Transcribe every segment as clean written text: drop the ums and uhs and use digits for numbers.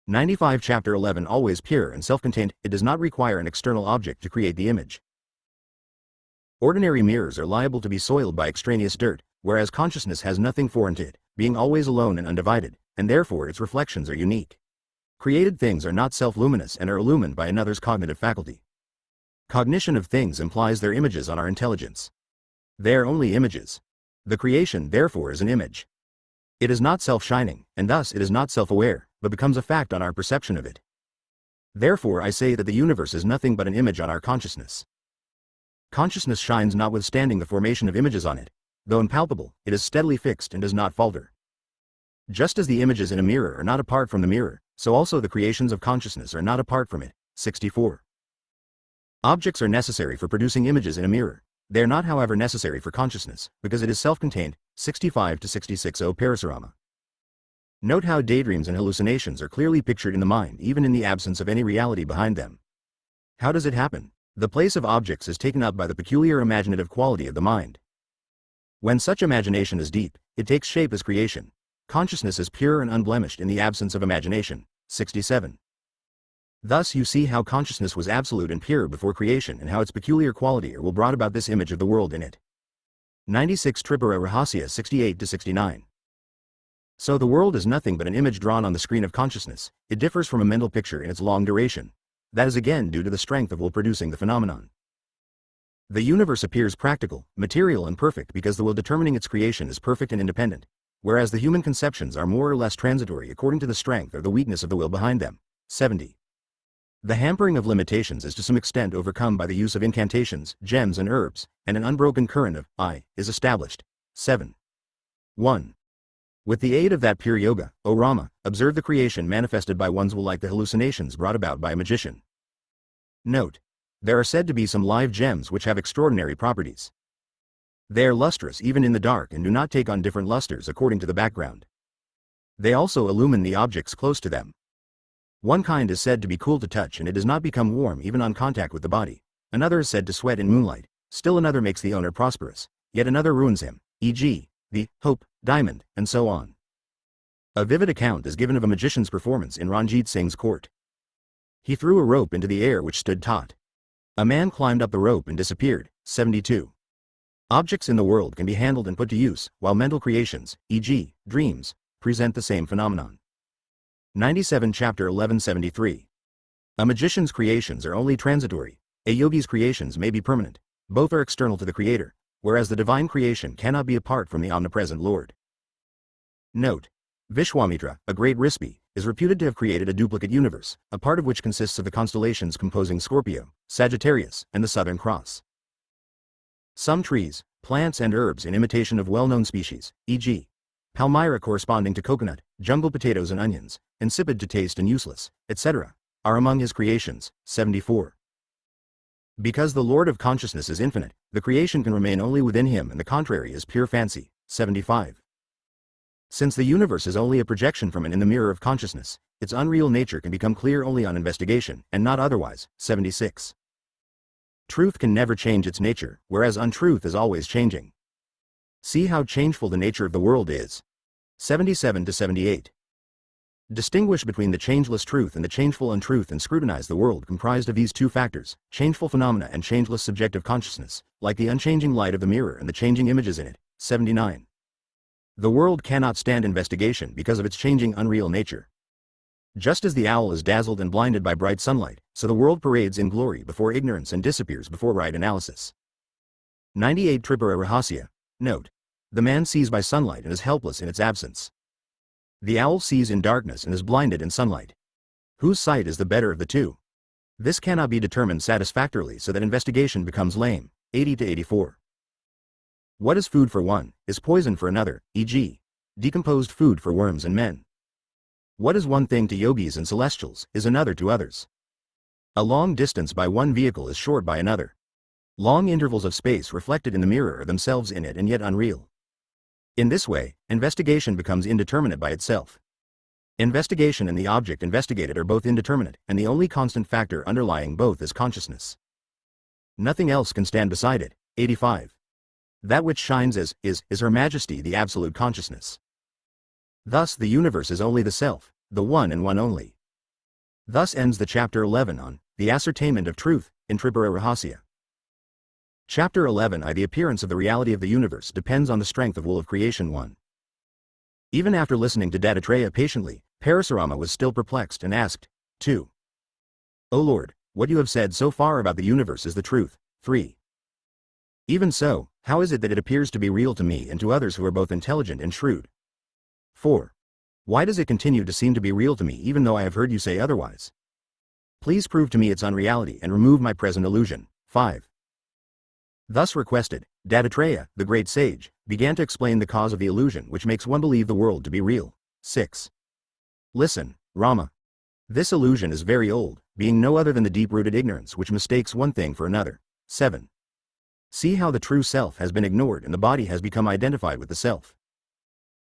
95 Chapter 11 Always pure and self-contained, it does not require an external object to create the image. Ordinary mirrors are liable to be soiled by extraneous dirt, whereas consciousness has nothing foreign to it, being always alone and undivided, and therefore its reflections are unique. Created things are not self-luminous and are illumined by another's cognitive faculty. Cognition of things implies their images on our intelligence. They are only images. The creation, therefore, is an image. It is not self-shining, and thus it is not self-aware, but becomes a fact on our perception of it. Therefore I say that the universe is nothing but an image on our consciousness. Consciousness shines notwithstanding the formation of images on it. Though impalpable, it is steadily fixed and does not falter. Just as the images in a mirror are not apart from the mirror, so also the creations of consciousness are not apart from it. 64. Objects are necessary for producing images in a mirror. They are not, however, necessary for consciousness, because it is self-contained. 65 to 66 O Parasarama. Note how daydreams and hallucinations are clearly pictured in the mind even in the absence of any reality behind them. How does it happen? The place of objects is taken up by the peculiar imaginative quality of the mind. When such imagination is deep, it takes shape as creation. Consciousness is pure and unblemished in the absence of imagination. 67. Thus you see how consciousness was absolute and pure before creation and how its peculiar quality will brought about this image of the world in it. 96 Tripura Rahasya 68 to 69. So the world is nothing but an image drawn on the screen of consciousness. It differs from a mental picture in its long duration. That is again due to the strength of will producing the phenomenon. The universe appears practical, material and perfect because the will determining its creation is perfect and independent, whereas the human conceptions are more or less transitory according to the strength or the weakness of the will behind them. 70. The hampering of limitations is to some extent overcome by the use of incantations, gems and herbs, and an unbroken current of I is established. 7. 1. With the aid of that pure yoga, O Rama, observe the creation manifested by one's will like the hallucinations brought about by a magician. Note. There are said to be some live gems which have extraordinary properties. They are lustrous even in the dark and do not take on different lusters according to the background. They also illumine the objects close to them. One kind is said to be cool to touch and it does not become warm even on contact with the body. Another is said to sweat in moonlight. Still another makes the owner prosperous. Yet another ruins him, e.g., the hope diamond, and so on. A vivid account is given of a magician's performance in Ranjit Singh's court. He threw a rope into the air which stood taut. A man climbed up the rope and disappeared. 72. Objects in the world can be handled and put to use, while mental creations, e.g., dreams, present the same phenomenon. 97 Chapter 1173. A magician's creations are only transitory. A yogi's creations may be permanent. Both are external to the Creator, whereas the divine creation cannot be apart from the omnipresent Lord. Note. Vishwamitra, a great Rispi, is reputed to have created a duplicate universe, a part of which consists of the constellations composing Scorpio, Sagittarius, and the Southern Cross. Some trees, plants and herbs in imitation of well-known species, e.g., palmyra corresponding to coconut, jungle potatoes and onions, insipid to taste and useless, etc., are among his creations. 74. Because the Lord of Consciousness is infinite, the creation can remain only within him and the contrary is pure fancy. 75. Since the universe is only a projection from it in the mirror of consciousness, its unreal nature can become clear only on investigation, and not otherwise. 76. Truth can never change its nature, whereas untruth is always changing. See how changeful the nature of the world is. 77 to 78. Distinguish between the changeless truth and the changeful untruth and scrutinize the world comprised of these two factors, changeful phenomena and changeless subjective consciousness, like the unchanging light of the mirror and the changing images in it. 79. The world cannot stand investigation because of its changing unreal nature. Just as the owl is dazzled and blinded by bright sunlight, so the world parades in glory before ignorance and disappears before right analysis. 98 Tripura Rahasya. Note. The man sees by sunlight and is helpless in its absence. The owl sees in darkness and is blinded in sunlight. Whose sight is the better of the two? This cannot be determined satisfactorily so that investigation becomes lame. 80 to 84. What is food for one, is poison for another, e.g., decomposed food for worms and men. What is one thing to yogis and celestials, is another to others. A long distance by one vehicle is short by another. Long intervals of space reflected in the mirror are themselves in it and yet unreal. In this way, investigation becomes indeterminate by itself. Investigation and the object investigated are both indeterminate, and the only constant factor underlying both is consciousness. Nothing else can stand beside it. 85. That which shines is Her Majesty the Absolute Consciousness. Thus the universe is only the Self, the One and One only. Thus ends the chapter 11 on the ascertainment of truth in Tripura Rahasya. Chapter 11 I. The appearance of the reality of the universe depends on the strength of will of creation 1. Even after listening to Dattatreya patiently, Parasurama was still perplexed and asked, 2. O Lord, what you have said so far about the universe is the truth. 3. Even so, how is it that it appears to be real to me and to others who are both intelligent and shrewd? 4. Why does it continue to seem to be real to me even though I have heard you say otherwise? Please prove to me its unreality and remove my present illusion. 5. Thus requested, Dattatreya, the great sage, began to explain the cause of the illusion which makes one believe the world to be real. 6. Listen, Rama. This illusion is very old, being no other than the deep-rooted ignorance which mistakes one thing for another. 7. See how the true self has been ignored and the body has become identified with the self.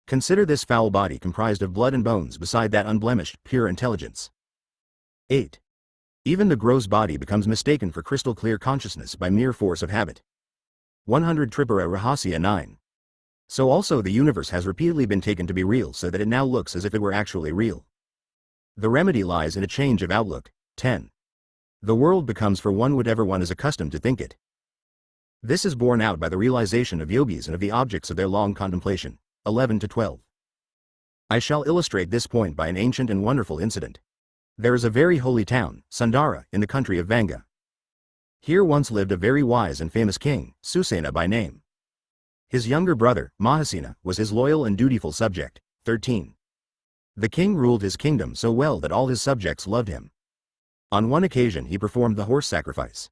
Consider this foul body comprised of blood and bones beside that unblemished, pure intelligence. 8. Even the gross body becomes mistaken for crystal clear consciousness by mere force of habit. 100 Tripura Rahasya 9. So also the universe has repeatedly been taken to be real so that it now looks as if it were actually real. The remedy lies in a change of outlook. 10. The world becomes for one whatever one is accustomed to think it. This is borne out by the realization of yogis and of the objects of their long contemplation. 11 to 12. I shall illustrate this point by an ancient and wonderful incident. There is a very holy town, Sundara, in the country of Vanga. Here once lived a very wise and famous king, Susena by name. His younger brother, Mahasena, was his loyal and dutiful subject. 13. The king ruled his kingdom so well that all his subjects loved him. On one occasion he performed the horse sacrifice.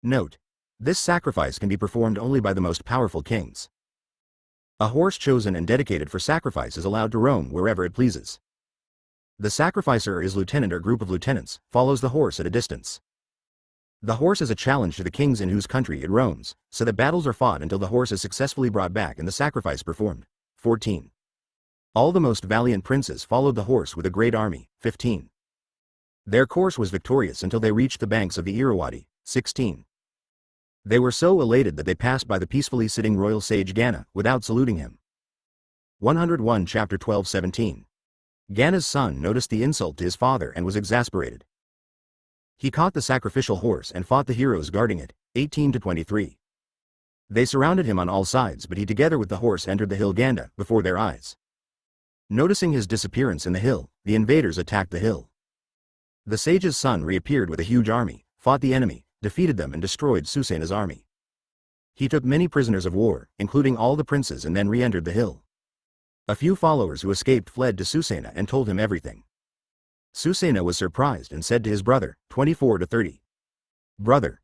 Note: this sacrifice can be performed only by the most powerful kings. A horse chosen and dedicated for sacrifice is allowed to roam wherever it pleases. The sacrificer or his lieutenant or group of lieutenants follows the horse at a distance. The horse is a challenge to the kings in whose country it roams, so that battles are fought until the horse is successfully brought back and the sacrifice performed. 14. All the most valiant princes followed the horse with a great army. 15. Their course was victorious until they reached the banks of the Irrawaddy. 16. They were so elated that they passed by the peacefully sitting royal sage Gana without saluting him. 101 Chapter 12-17. Gana's son noticed the insult to his father and was exasperated. He caught the sacrificial horse and fought the heroes guarding it. 18 to 23. They surrounded him on all sides, but he together with the horse entered the hill Ganda before their eyes. Noticing his disappearance in the hill, the invaders attacked the hill. The sage's son reappeared with a huge army, fought the enemy, defeated them and destroyed Susena's army. He took many prisoners of war, including all the princes, and then re-entered the hill. A few followers who escaped fled to Susena and told him everything. Susena was surprised and said to his brother, 24 to 30. Brother,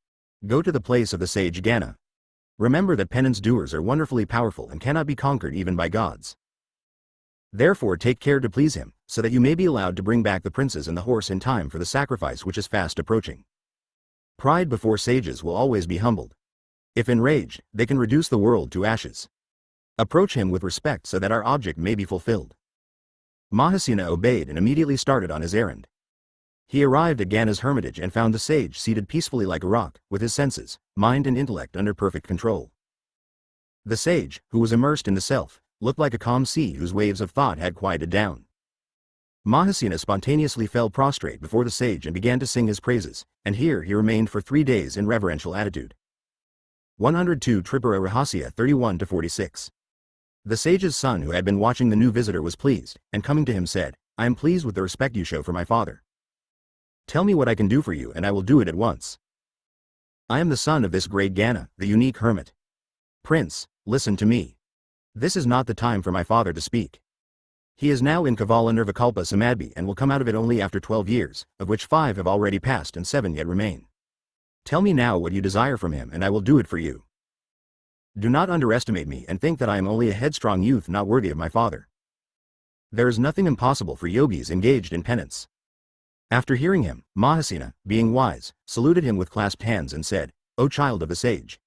go to the place of the sage Gana. Remember that penance doers are wonderfully powerful and cannot be conquered even by gods. Therefore take care to please him, so that you may be allowed to bring back the princes and the horse in time for the sacrifice which is fast approaching. Pride before sages will always be humbled. If enraged, they can reduce the world to ashes. Approach him with respect so that our object may be fulfilled. Mahasena obeyed and immediately started on his errand. He arrived at Gana's hermitage and found the sage seated peacefully like a rock, with his senses, mind and intellect under perfect control. The sage, who was immersed in the self, looked like a calm sea whose waves of thought had quieted down. Mahasena spontaneously fell prostrate before the sage and began to sing his praises, and here he remained for 3 days in reverential attitude. 102 Tripura Rahasya 31 to 46. The sage's son who had been watching the new visitor was pleased, and coming to him said, I am pleased with the respect you show for my father. Tell me what I can do for you and I will do it at once. I am the son of this great Gana, the unique hermit. Prince, listen to me. This is not the time for my father to speak. He is now in Kavala Nirvikalpa Samadhi and will come out of it only after 12 years, of which 5 have already passed and 7 yet remain. Tell me now what you desire from him and I will do it for you. Do not underestimate me and think that I am only a headstrong youth not worthy of my father. There is nothing impossible for yogis engaged in penance. After hearing him, Mahasena, being wise, saluted him with clasped hands and said, O child of the sage,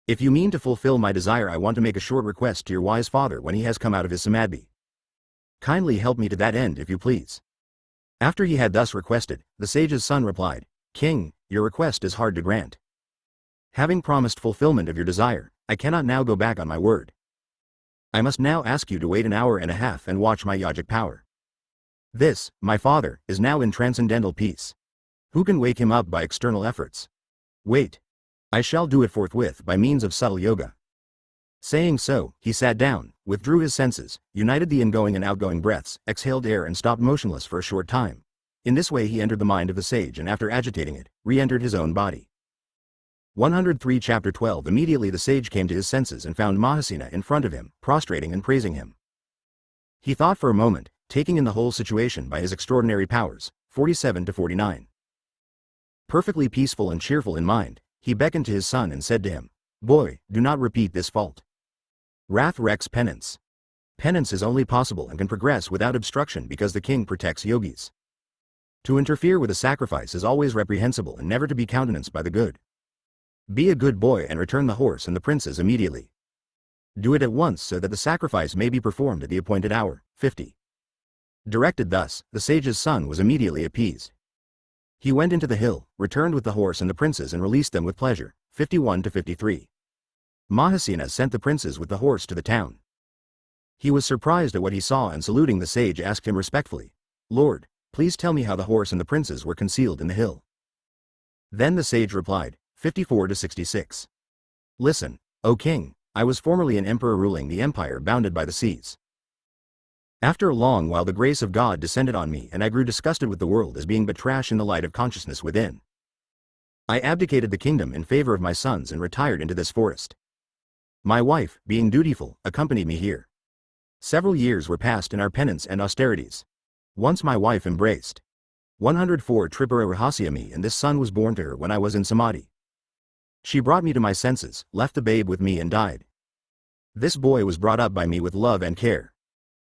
if you mean to fulfill my desire, I want to make a short request to your wise father when he has come out of his samadhi. Kindly help me to that end if you please. After he had thus requested, the sage's son replied, King, your request is hard to grant. Having promised fulfillment of your desire, I cannot now go back on my word. I must now ask you to wait an hour and a half and watch my yogic power. This, my father, is now in transcendental peace. Who can wake him up by external efforts? Wait. I shall do it forthwith by means of subtle yoga. Saying so, he sat down, withdrew his senses, united the ingoing and outgoing breaths, exhaled air and stopped motionless for a short time. In this way he entered the mind of the sage and after agitating it, re-entered his own body. 103 Chapter 12 Immediately the sage came to his senses and found Mahasena in front of him, prostrating and praising him. He thought for a moment, taking in the whole situation by his extraordinary powers. 47-49. Perfectly peaceful and cheerful in mind, he beckoned to his son and said to him, "Boy, do not repeat this fault. Wrath wrecks penance. Penance is only possible and can progress without obstruction because the king protects yogis. To interfere with a sacrifice is always reprehensible and never to be countenanced by the good. Be a good boy and return the horse and the princes immediately. Do it at once so that the sacrifice may be performed at the appointed hour." 50. Directed thus, the sage's son was immediately appeased. He went into the hill, returned with the horse and the princes and released them with pleasure. 51-53. Mahasena sent the princes with the horse to the town. He was surprised at what he saw and saluting the sage asked him respectfully, "Lord, please tell me how the horse and the princes were concealed in the hill." Then the sage replied, 54-66. "Listen, O king, I was formerly an emperor ruling the empire bounded by the seas. After a long while the grace of God descended on me and I grew disgusted with the world as being but trash in the light of consciousness within. I abdicated the kingdom in favor of my sons and retired into this forest. My wife, being dutiful, accompanied me here. Several years were passed in our penance and austerities. Once my wife embraced 104 Tripura Rahasya me and this son was born to her when I was in Samadhi. She brought me to my senses, left the babe with me and died. This boy was brought up by me with love and care.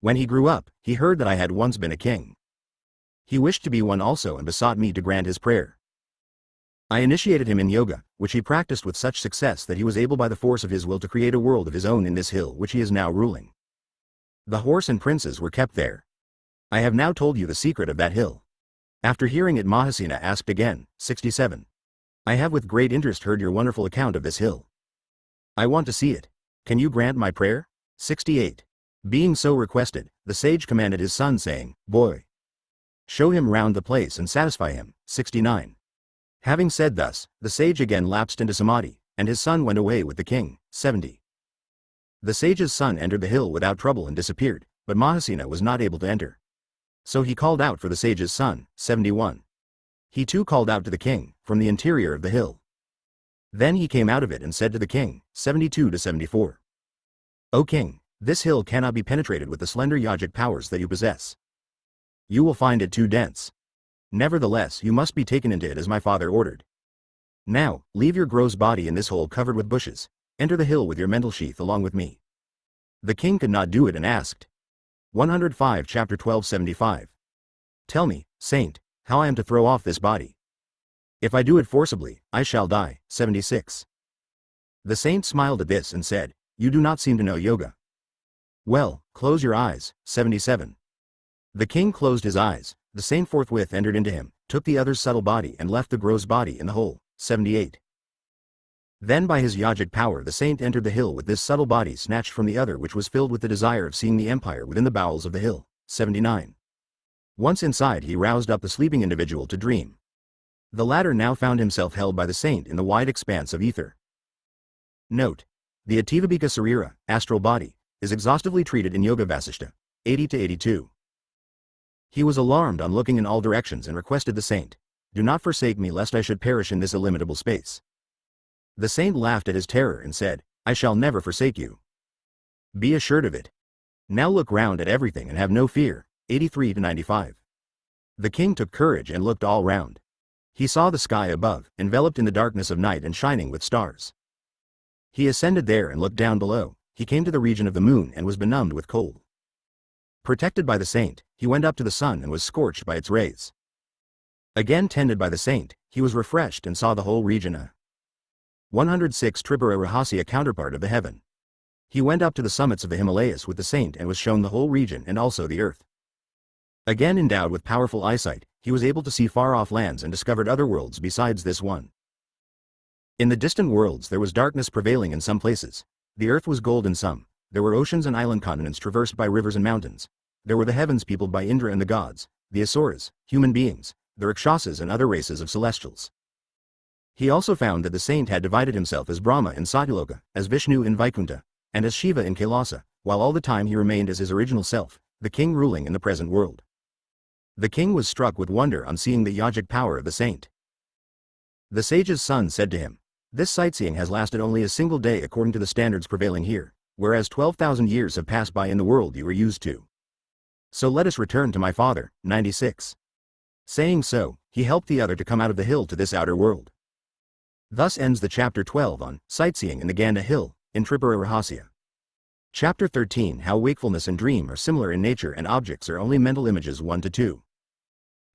When he grew up, he heard that I had once been a king. He wished to be one also and besought me to grant his prayer. I initiated him in yoga, which he practiced with such success that he was able by the force of his will to create a world of his own in this hill which he is now ruling. The horse and princes were kept there. I have now told you the secret of that hill." After hearing it Mahasena asked again, 67. "I have with great interest heard your wonderful account of this hill. I want to see it. Can you grant my prayer?" 68. Being so requested, the sage commanded his son saying, "Boy, show him round the place and satisfy him." 69. Having said thus, the sage again lapsed into samadhi, and his son went away with the king. 70. The sage's son entered the hill without trouble and disappeared, but Mahasena was not able to enter. So he called out for the sage's son. 71. He too called out to the king, from the interior of the hill. Then he came out of it and said to the king. 72-74. "O king, this hill cannot be penetrated with the slender yogic powers that you possess. You will find it too dense. Nevertheless, you must be taken into it as my father ordered. Now, leave your gross body in this hole covered with bushes. Enter the hill with your mental sheath along with me." The king could not do it and asked. 105 Chapter 12-75. "Tell me, saint, how I am to throw off this body. If I do it forcibly, I shall die." 76. The saint smiled at this and said, "You do not seem to know yoga. Well, close your eyes." 77. The king closed his eyes. The saint forthwith entered into him, took the other's subtle body and left the gross body in the hole. 78. Then by his yogic power the saint entered the hill with this subtle body snatched from the other which was filled with the desire of seeing the empire within the bowels of the hill. 79. Once inside he roused up the sleeping individual to dream. The latter now found himself held by the saint in the wide expanse of ether. Note: the Ativabhika Sarira, astral body, is exhaustively treated in Yoga Vasishta. 80-82. He was alarmed on looking in all directions and requested the saint, "Do not forsake me lest I should perish in this illimitable space." The saint laughed at his terror and said, "I shall never forsake you. Be assured of it. Now look round at everything and have no fear." 83-95. The king took courage and looked all round. He saw the sky above, enveloped in the darkness of night and shining with stars. He ascended there and looked down below. He came to the region of the moon and was benumbed with cold. Protected by the saint, he went up to the sun and was scorched by its rays. Again tended by the saint, he was refreshed and saw the whole region a 106 Tripura Rahasya counterpart of the heaven. He went up to the summits of the Himalayas with the saint and was shown the whole region and also the earth. Again endowed with powerful eyesight, he was able to see far-off lands and discovered other worlds besides this one. In the distant worlds there was darkness prevailing in some places. The earth was gold in some. There were oceans and island continents traversed by rivers and mountains. There were the heavens peopled by Indra and the gods. the Asuras, human beings, the Rakshasas and other races of celestials. He also found that the saint had divided himself as Brahma in Satyaloka, as Vishnu in Vaikuntha, and as Shiva in Kailasa, while all the time he remained as his original self, the king ruling in the present world. The king was struck with wonder on seeing the yogic power of the saint. The sage's son said to him, "This sightseeing has lasted only a single day according to the standards prevailing here, whereas 12,000 years have passed by in the world you were used to. So let us return to my father." 96. Saying so, he helped the other to come out of the hill to this outer world. Thus ends the chapter 12 on sightseeing in the Ganda Hill, in Tripura Rahasya. Chapter 13 How wakefulness and dream are similar in nature and objects are only mental images 1 to 2.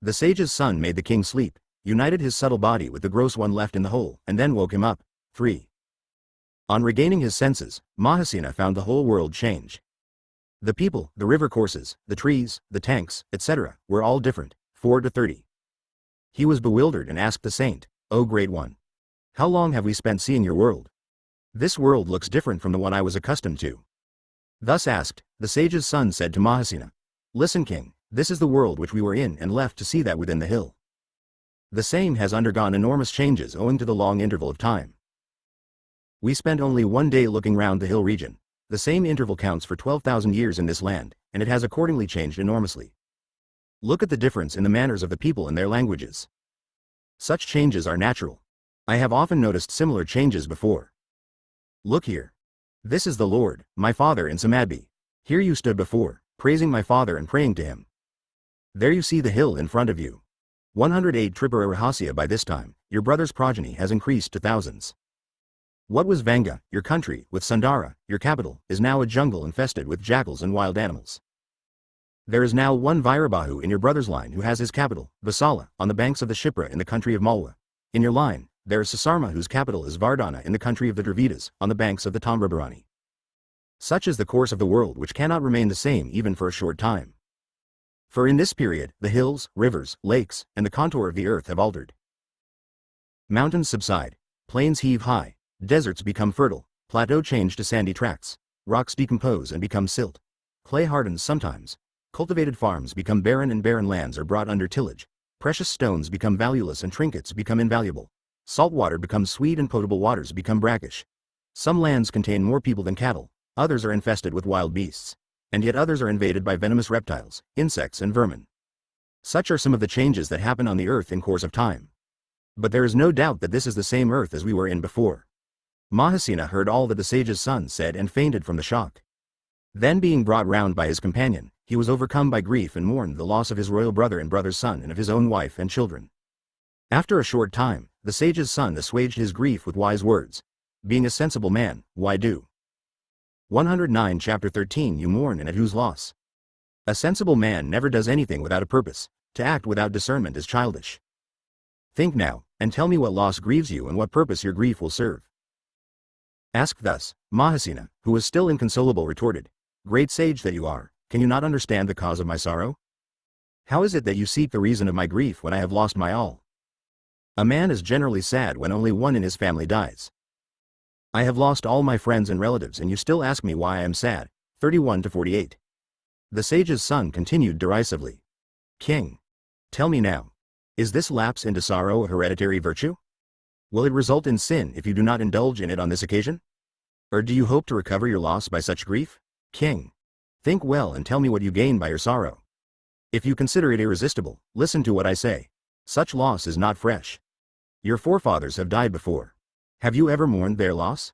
The sage's son made the king sleep, united his subtle body with the gross one left in the hole, and then woke him up. 3. On regaining his senses, Mahasena found the whole world change. The people, the river courses, the trees, the tanks, etc., were all different. 4 to 30. He was bewildered and asked the saint, "O Great One, how long have we spent seeing your world? This world looks different from the one I was accustomed to." Thus asked, the sage's son said to Mahasena, "Listen, king, this is the world which we were in and left to see that within the hill. The same has undergone enormous changes owing to the long interval of time. We spent only 1 day looking round the hill region. The same interval counts for 12,000 years in this land, and it has accordingly changed enormously. Look at the difference in the manners of the people and their languages. Such changes are natural. I have often noticed similar changes before. Look here. This is the Lord, my father in Samadhi. Here you stood before, praising my father and praying to him. There you see the hill in front of you. 108 Tripura Rahasya. By this time, your brother's progeny has increased to thousands. What was Vanga, your country, with Sundara, your capital, is now a jungle infested with jackals and wild animals. There is now one Vairabahu in your brother's line who has his capital, Vasala, on the banks of the Shipra in the country of Malwa. In your line, there is Sasarma whose capital is Vardhana in the country of the Dravidas, on the banks of the Tamrabarani. Such is the course of the world which cannot remain the same even for a short time. For in this period, the hills, rivers, lakes, and the contour of the earth have altered. Mountains subside, plains heave high, deserts become fertile, plateaux change to sandy tracts, rocks decompose and become silt, clay hardens sometimes, cultivated farms become barren and barren lands are brought under tillage, precious stones become valueless and trinkets become invaluable, salt water becomes sweet and potable waters become brackish. Some lands contain more people than cattle, others are infested with wild beasts, and yet others are invaded by venomous reptiles, insects and vermin. Such are some of the changes that happen on the earth in course of time. But there is no doubt that this is the same earth as we were in before. Mahasena heard all that the sage's son said and fainted from the shock. Then being brought round by his companion, he was overcome by grief and mourned the loss of his royal brother and brother's son and of his own wife and children. After a short time, the sage's son assuaged his grief with wise words. Being a sensible man, why do? 109 Chapter 13 You mourn and at whose loss? A sensible man never does anything without a purpose. To act without discernment is childish. Think now, and tell me what loss grieves you and what purpose your grief will serve. Asked thus, Mahasena, who was still inconsolable, retorted, Great sage that you are, can you not understand the cause of my sorrow? How is it that you seek the reason of my grief when I have lost my all? A man is generally sad when only one in his family dies. I have lost all my friends and relatives and you still ask me why I am sad. 31 to 48. The sage's son continued derisively. King, tell me now, is this lapse into sorrow a hereditary virtue? Will it result in sin if you do not indulge in it on this occasion? Or do you hope to recover your loss by such grief? King, think well and tell me what you gain by your sorrow. If you consider it irresistible, listen to what I say. Such loss is not fresh. Your forefathers have died before. Have you ever mourned their loss?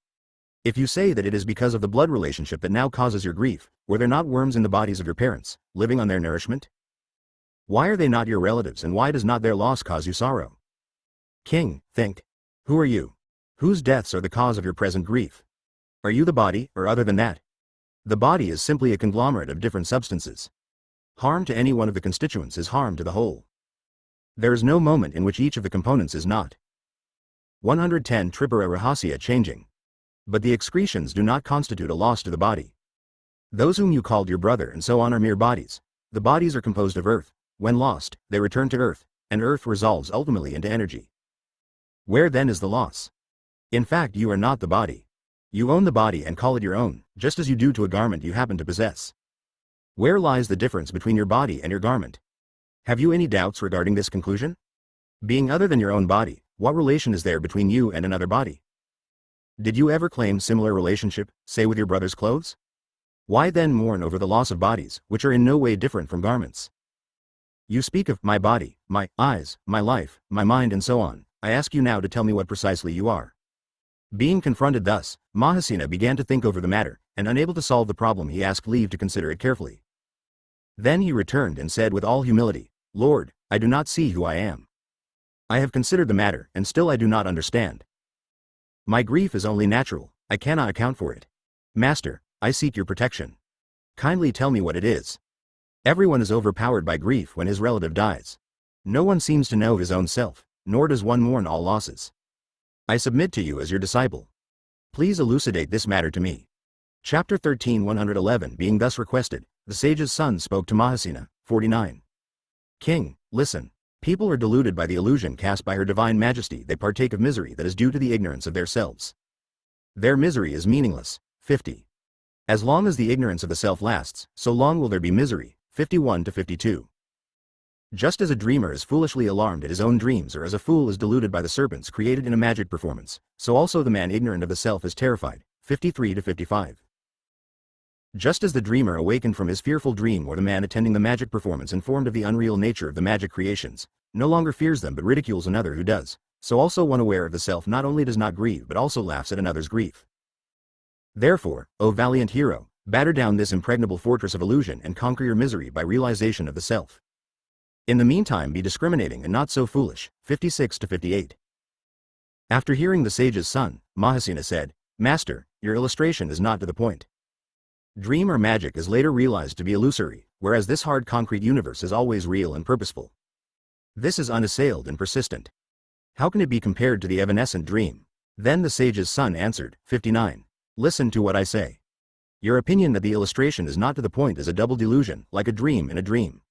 If you say that it is because of the blood relationship that now causes your grief, were there not worms in the bodies of your parents, living on their nourishment? Why are they not your relatives and why does not their loss cause you sorrow? King, think. Who are you? Whose deaths are the cause of your present grief? Are you the body, or other than that? The body is simply a conglomerate of different substances. Harm to any one of the constituents is harm to the whole. There is no moment in which each of the components is not. 110 Tripura Rahasya changing. But the excretions do not constitute a loss to the body. Those whom you called your brother and so on are mere bodies. The bodies are composed of earth. When lost, they return to earth, and earth resolves ultimately into energy. Where then is the loss? In fact, you are not the body. You own the body and call it your own, just as you do to a garment you happen to possess. Where lies the difference between your body and your garment? Have you any doubts regarding this conclusion? Being other than your own body, what relation is there between you and another body? Did you ever claim similar relationship, say with your brother's clothes? Why then mourn over the loss of bodies, which are in no way different from garments? You speak of my body, my eyes, my life, my mind and so on. I ask you now to tell me what precisely you are. Being confronted thus, Mahasena began to think over the matter, and unable to solve the problem he asked leave to consider it carefully. Then he returned and said with all humility, Lord, I do not see who I am. I have considered the matter, and still I do not understand. My grief is only natural, I cannot account for it. Master, I seek your protection. Kindly tell me what it is. Everyone is overpowered by grief when his relative dies. No one seems to know his own self, nor does one mourn all losses. I submit to you as your disciple. Please elucidate this matter to me. Chapter 13 111 Being thus requested, the sage's son spoke to Mahasena, 49. King, listen. People are deluded by the illusion cast by her divine majesty. They partake of misery that is due to the ignorance of their selves. Their misery is meaningless. 50. As long as the ignorance of the self lasts, so long will there be misery. 51 to 52. Just as a dreamer is foolishly alarmed at his own dreams, or as a fool is deluded by the serpents created in a magic performance, so also the man ignorant of the self is terrified. 53 to 55. Just as the dreamer awakened from his fearful dream, or the man attending the magic performance informed of the unreal nature of the magic creations, no longer fears them but ridicules another who does, so also one aware of the self not only does not grieve but also laughs at another's grief. Therefore, O valiant hero, batter down this impregnable fortress of illusion and conquer your misery by realization of the self. In the meantime be discriminating and not so foolish. 56 to 58. After hearing the sage's son, Mahasena said, Master, your illustration is not to the point. Dream or magic is later realized to be illusory, whereas this hard concrete universe is always real and purposeful. This is unassailed and persistent. How can it be compared to the evanescent dream? Then the sage's son answered, 59. Listen to what I say. Your opinion that the illustration is not to the point is a double delusion, like a dream in a dream.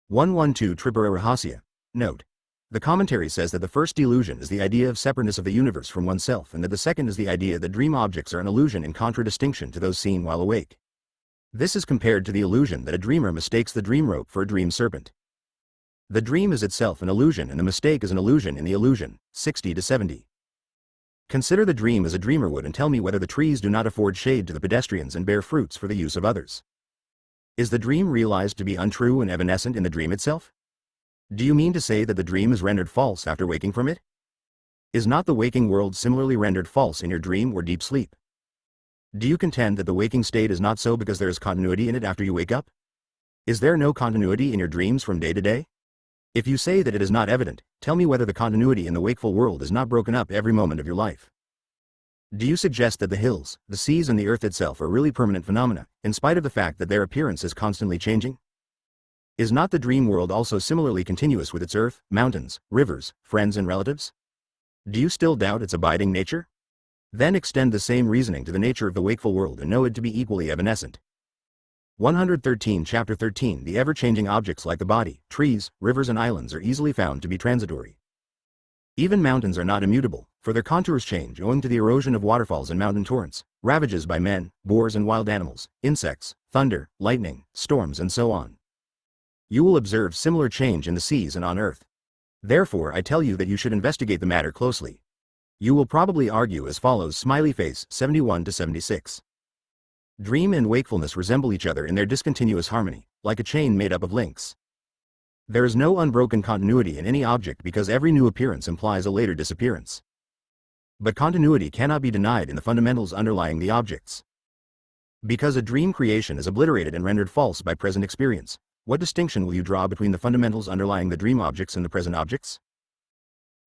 112 Tripura Rahasya. Note. The commentary says that the first delusion is the idea of separateness of the universe from oneself, and that the second is the idea that dream objects are an illusion in contradistinction to those seen while awake. This is compared to the illusion that a dreamer mistakes the dream rope for a dream serpent. The dream is itself an illusion and the mistake is an illusion in the illusion. 60 to 70. Consider the dream as a dreamer would and tell me whether the trees do not afford shade to the pedestrians and bear fruits for the use of others. Is the dream realized to be untrue and evanescent in the dream itself? Do you mean to say that the dream is rendered false after waking from it? Is not the waking world similarly rendered false in your dream or deep sleep? Do you contend that the waking state is not so because there is continuity in it after you wake up? Is there no continuity in your dreams from day to day? If you say that it is not evident, tell me whether the continuity in the wakeful world is not broken up every moment of your life. Do you suggest that the hills, the seas and the earth itself are really permanent phenomena, in spite of the fact that their appearance is constantly changing? Is not the dream world also similarly continuous with its earth, mountains, rivers, friends and relatives? Do you still doubt its abiding nature? Then extend the same reasoning to the nature of the wakeful world and know it to be equally evanescent. 113 Chapter 13 The ever-changing objects like the body, trees, rivers and islands are easily found to be transitory. Even mountains are not immutable, for their contours change owing to the erosion of waterfalls and mountain torrents, ravages by men, boars and wild animals, insects, thunder, lightning, storms and so on. You will observe similar change in the seas and on earth. Therefore I tell you that you should investigate the matter closely. You will probably argue as follows: Smiley face 71 to 76. Dream and wakefulness resemble each other in their discontinuous harmony, like a chain made up of links. There is no unbroken continuity in any object because every new appearance implies a later disappearance. But continuity cannot be denied in the fundamentals underlying the objects. Because a dream creation is obliterated and rendered false by present experience, what distinction will you draw between the fundamentals underlying the dream objects and the present objects?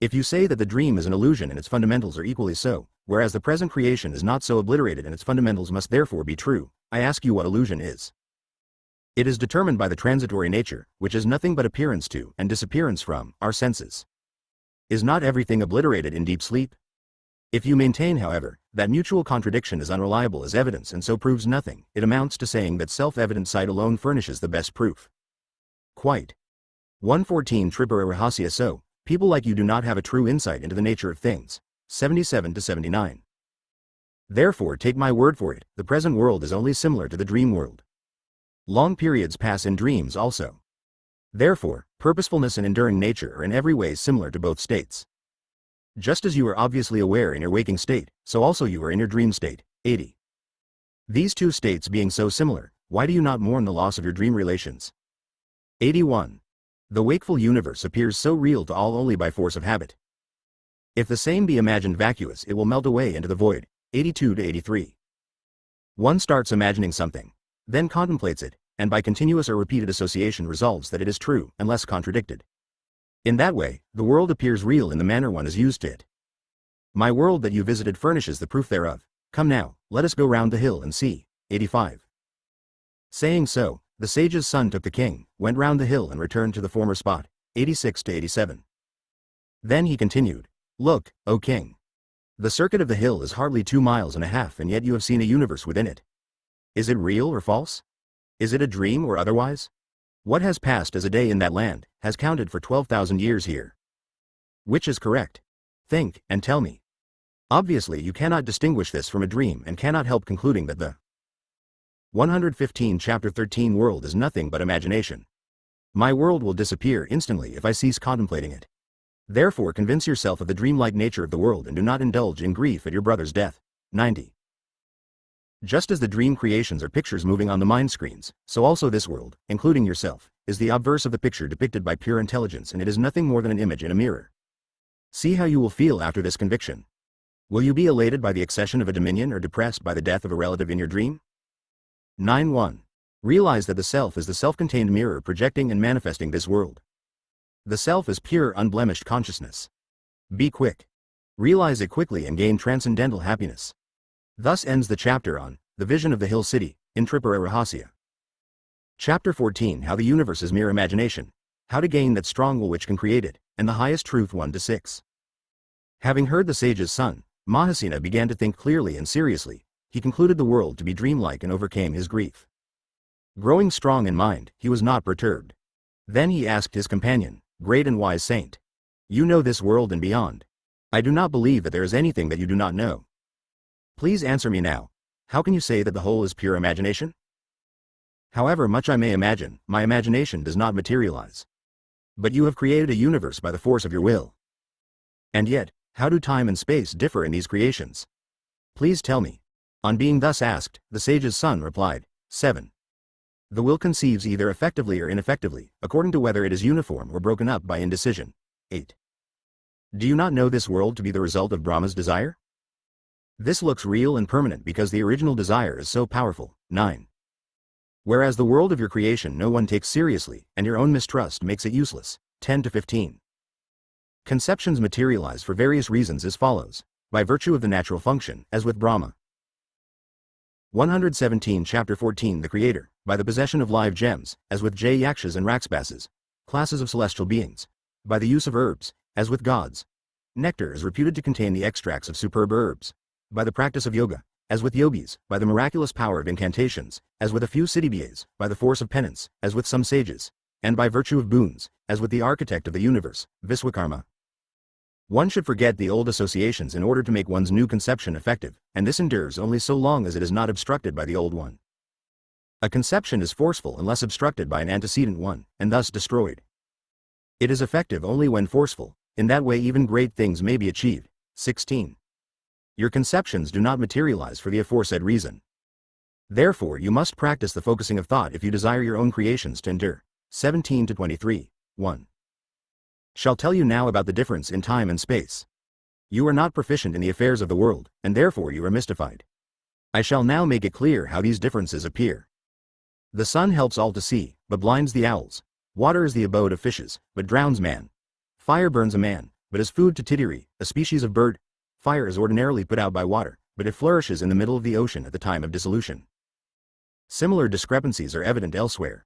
If you say that the dream is an illusion and its fundamentals are equally so, whereas the present creation is not so obliterated and its fundamentals must therefore be true, I ask you what illusion is. It is determined by the transitory nature, which is nothing but appearance to, and disappearance from, our senses. Is not everything obliterated in deep sleep? If you maintain, however, that mutual contradiction is unreliable as evidence and so proves nothing, it amounts to saying that self-evident sight alone furnishes the best proof. Quite. 114 Tripura Rahasya. So, people like you do not have a true insight into the nature of things. 77 to 79. Therefore take my word for it, the present world is only similar to the dream world. Long periods pass in dreams also. Therefore, purposefulness and enduring nature are in every way similar to both states. Just as you are obviously aware in your waking state, so also you are in your dream state. 80. These two states being so similar, why do you not mourn the loss of your dream relations? 81. The wakeful universe appears so real to all only by force of habit. If the same be imagined vacuous, it will melt away into the void. 82 to 83. One starts imagining something, then contemplates it, and by continuous or repeated association resolves that it is true, unless contradicted. In that way, the world appears real in the manner one is used to it. My world that you visited furnishes the proof thereof. Come now, let us go round the hill and see. 85. Saying so, the sage's son took the king, went round the hill and returned to the former spot. 86 to 87. Then he continued, Look, O king. The circuit of the hill is hardly 2.5 miles, and yet you have seen a universe within it. Is it real or false? Is it a dream or otherwise? What has passed as a day in that land, has counted for 12,000 years here. Which is correct? Think, and tell me. Obviously you cannot distinguish this from a dream and cannot help concluding that the 115 chapter 13 world is nothing but imagination. My world will disappear instantly if I cease contemplating it. Therefore convince yourself of the dreamlike nature of the world and do not indulge in grief at your brother's death. 90. Just as the dream creations are pictures moving on the mind screens, so also this world, including yourself, is the obverse of the picture depicted by pure intelligence, and it is nothing more than an image in a mirror. See how you will feel after this conviction. Will you be elated by the accession of a dominion or depressed by the death of a relative in your dream? 9.1. Realize that the self is the self-contained mirror projecting and manifesting this world. The self is pure unblemished consciousness. Be quick. Realize it quickly and gain transcendental happiness. Thus ends the chapter on the vision of the hill city, in Tripura Rahasya. Chapter 14, How the universe is mere imagination, how to gain that strong will which can create it, and the highest truth. 1 to 6. Having heard the sage's son, Mahasena began to think clearly and seriously. He concluded the world to be dreamlike and overcame his grief. Growing strong in mind, he was not perturbed. Then he asked his companion, Great and wise saint, you know this world and beyond. I do not believe that there is anything that you do not know. Please answer me now. How can you say that the whole is pure imagination? However much I may imagine, my imagination does not materialize. But you have created a universe by the force of your will. And yet, how do time and space differ in these creations? Please tell me. On being thus asked, the sage's son replied, 7. The will conceives either effectively or ineffectively, according to whether it is uniform or broken up by indecision. 8. Do you not know this world to be the result of Brahma's desire? This looks real and permanent because the original desire is so powerful. 9. Whereas the world of your creation no one takes seriously, and your own mistrust makes it useless. 10 to 15. Conceptions materialize for various reasons as follows. By virtue of the natural function, as with Brahma. 117 Chapter 14 The Creator, by the possession of live gems, as with Yakshas and Rakshasas, classes of celestial beings. By the use of herbs, as with gods. Nectar is reputed to contain the extracts of superb herbs. By the practice of yoga, as with yogis. By the miraculous power of incantations, as with a few siddhibhas. By the force of penance, as with some sages. And by virtue of boons, as with the architect of the universe, Viswakarma. One should forget the old associations in order to make one's new conception effective, and this endures only so long as it is not obstructed by the old one. A conception is forceful unless obstructed by an antecedent one, and thus destroyed. It is effective only when forceful. In that way even great things may be achieved. 16. Your conceptions do not materialize for the aforesaid reason. Therefore you must practice the focusing of thought if you desire your own creations to endure. 17 to 23. 1. Shall tell you now about the difference in time and space. You are not proficient in the affairs of the world, and therefore you are mystified. I shall now make it clear how these differences appear. The sun helps all to see, but blinds the owls. Water is the abode of fishes, but drowns man. Fire burns a man, but is food to titiri, a species of bird. Fire is ordinarily put out by water, but it flourishes in the middle of the ocean at the time of dissolution. Similar discrepancies are evident elsewhere.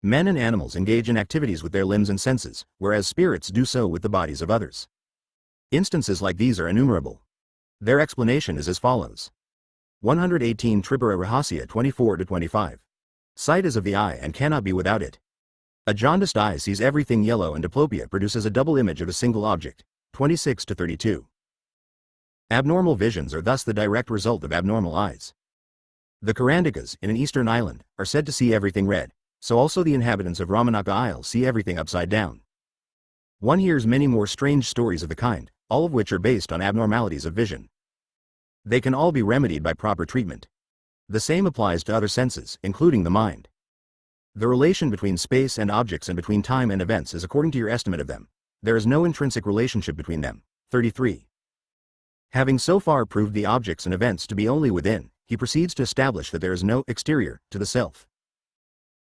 Men and animals engage in activities with their limbs and senses, whereas spirits do so with the bodies of others. Instances like these are innumerable. Their explanation is as follows. 118 Tripura Rahasya 24 to 25. Sight is of the eye and cannot be without it. A jaundiced eye sees everything yellow, and diplopia produces a double image of a single object. 26 to 32. Abnormal visions are thus the direct result of abnormal eyes. The Karandikas, in an eastern island, are said to see everything red, so also the inhabitants of Ramanaka Isle see everything upside down. One hears many more strange stories of the kind, all of which are based on abnormalities of vision. They can all be remedied by proper treatment. The same applies to other senses, including the mind. The relation between space and objects and between time and events is according to your estimate of them. There is no intrinsic relationship between them. 33. Having so far proved the objects and events to be only within, he proceeds to establish that there is no exterior to the self.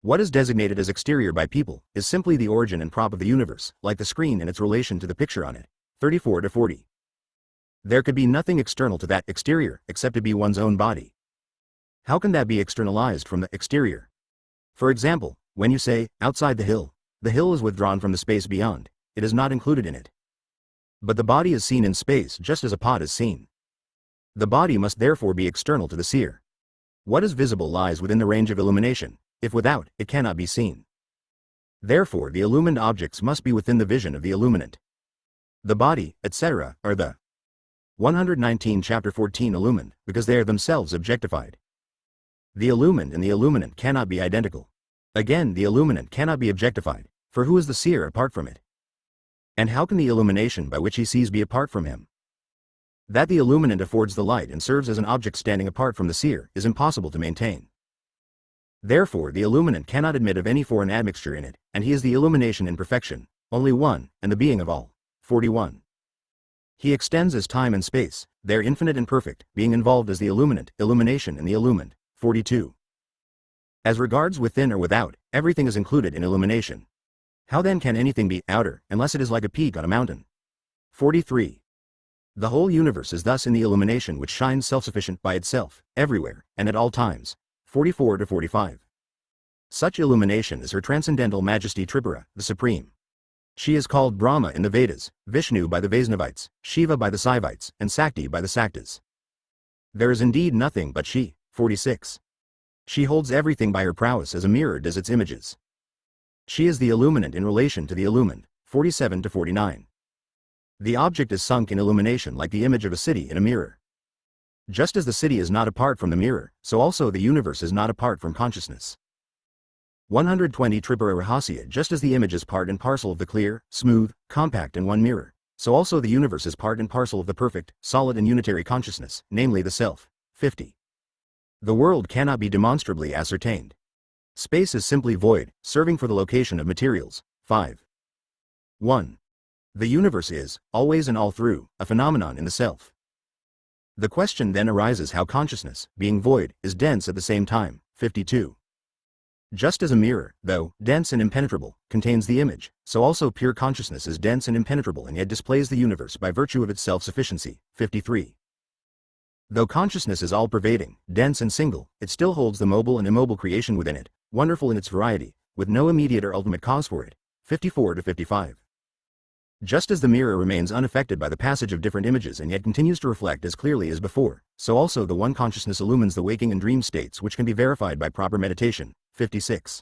What is designated as exterior by people is simply the origin and prop of the universe, like the screen and its relation to the picture on it. 34 to 40. There could be nothing external to that exterior except to be one's own body. How can that be externalized from the exterior? For example, when you say, outside the hill is withdrawn from the space beyond, it is not included in it. But the body is seen in space just as a pot is seen. The body must therefore be external to the seer. What is visible lies within the range of illumination. If without, it cannot be seen. Therefore the illumined objects must be within the vision of the illuminant. The body, etc., are the 119 chapter 14 illumined, because they are themselves objectified. The illumined and the illuminant cannot be identical. Again, the illuminant cannot be objectified, for who is the seer apart from it? And how can the illumination by which he sees be apart from him? That the illuminant affords the light and serves as an object standing apart from the seer is impossible to maintain. Therefore the illuminant cannot admit of any foreign admixture in it, and he is the illumination in perfection, only one, and the being of all. 41. He extends as time and space, there infinite and perfect, being involved as the illuminant, illumination and the illumined. 42. As regards within or without, everything is included in illumination. How then can anything be outer, unless it is like a peak on a mountain? 43. The whole universe is thus in the illumination which shines self-sufficient by itself, everywhere, and at all times. 44 to 45. Such illumination is her transcendental majesty Tripura, the Supreme. She is called Brahma in the Vedas, Vishnu by the Vaisnavites, Shiva by the Saivites, and Sakti by the Saktas. There is indeed nothing but she. 46. She holds everything by her prowess as a mirror does its images. She is the illuminant in relation to the illumined. 47 to 49. The object is sunk in illumination like the image of a city in a mirror. Just as the city is not apart from the mirror, so also the universe is not apart from consciousness. 120 Tripura Rahasya. Just as the image is part and parcel of the clear, smooth, compact and one mirror, so also the universe is part and parcel of the perfect, solid and unitary consciousness, namely the self. 50. The world cannot be demonstrably ascertained. Space is simply void, serving for the location of materials. 5. 1. The universe is, always and all through, a phenomenon in the self. The question then arises how consciousness, being void, is dense at the same time. 52. Just as a mirror, though dense and impenetrable, contains the image, so also pure consciousness is dense and impenetrable and yet displays the universe by virtue of its self-sufficiency. 53. Though consciousness is all-pervading, dense and single, it still holds the mobile and immobile creation within it, wonderful in its variety, with no immediate or ultimate cause for it. 54 to 55. Just as the mirror remains unaffected by the passage of different images and yet continues to reflect as clearly as before, so also the one consciousness illumines the waking and dream states which can be verified by proper meditation. 56.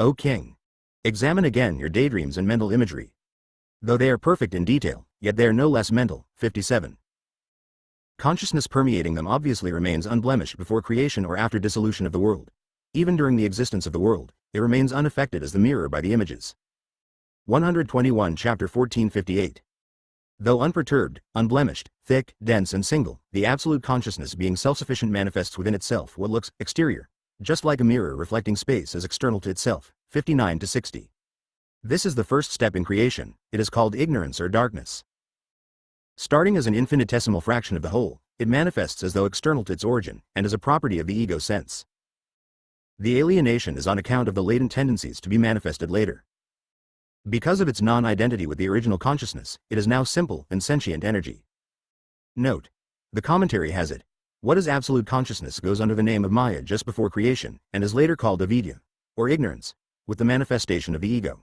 O King! Examine again your daydreams and mental imagery. Though they are perfect in detail, yet they are no less mental. 57. Consciousness permeating them obviously remains unblemished before creation or after dissolution of the world. Even during the existence of the world, it remains unaffected as the mirror by the images. 121 Chapter 1458. Though unperturbed, unblemished, thick, dense and single, the absolute consciousness being self-sufficient manifests within itself what looks exterior, just like a mirror reflecting space as external to itself. 59 to 60. This is the first step in creation. It is called ignorance or darkness. Starting as an infinitesimal fraction of the whole, it manifests as though external to its origin, and as a property of the ego sense. The alienation is on account of the latent tendencies to be manifested later. Because of its non-identity with the original consciousness, it is now simple and sentient energy. Note. The commentary has it. What is absolute consciousness goes under the name of Maya just before creation, and is later called avidya, or ignorance, with the manifestation of the ego.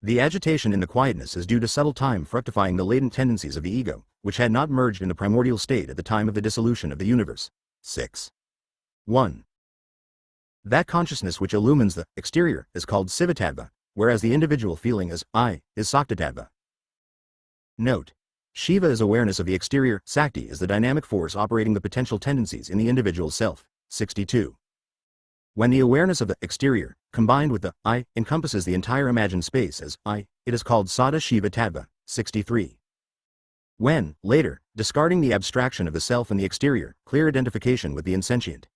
The agitation in the quietness is due to subtle time fructifying the latent tendencies of the ego, which had not merged in the primordial state at the time of the dissolution of the universe. 6. 1. That consciousness which illumines the exterior is called Sivatadva, whereas the individual feeling as I is Saktatadva. Note. Shiva is awareness of the exterior, Sakti is the dynamic force operating the potential tendencies in the individual self. 62. When the awareness of the exterior, combined with the I, encompasses the entire imagined space as I, it is called Sada Shiva Tattva, 63. When, later, discarding the abstraction of the self and the exterior, clear identification with the insentient.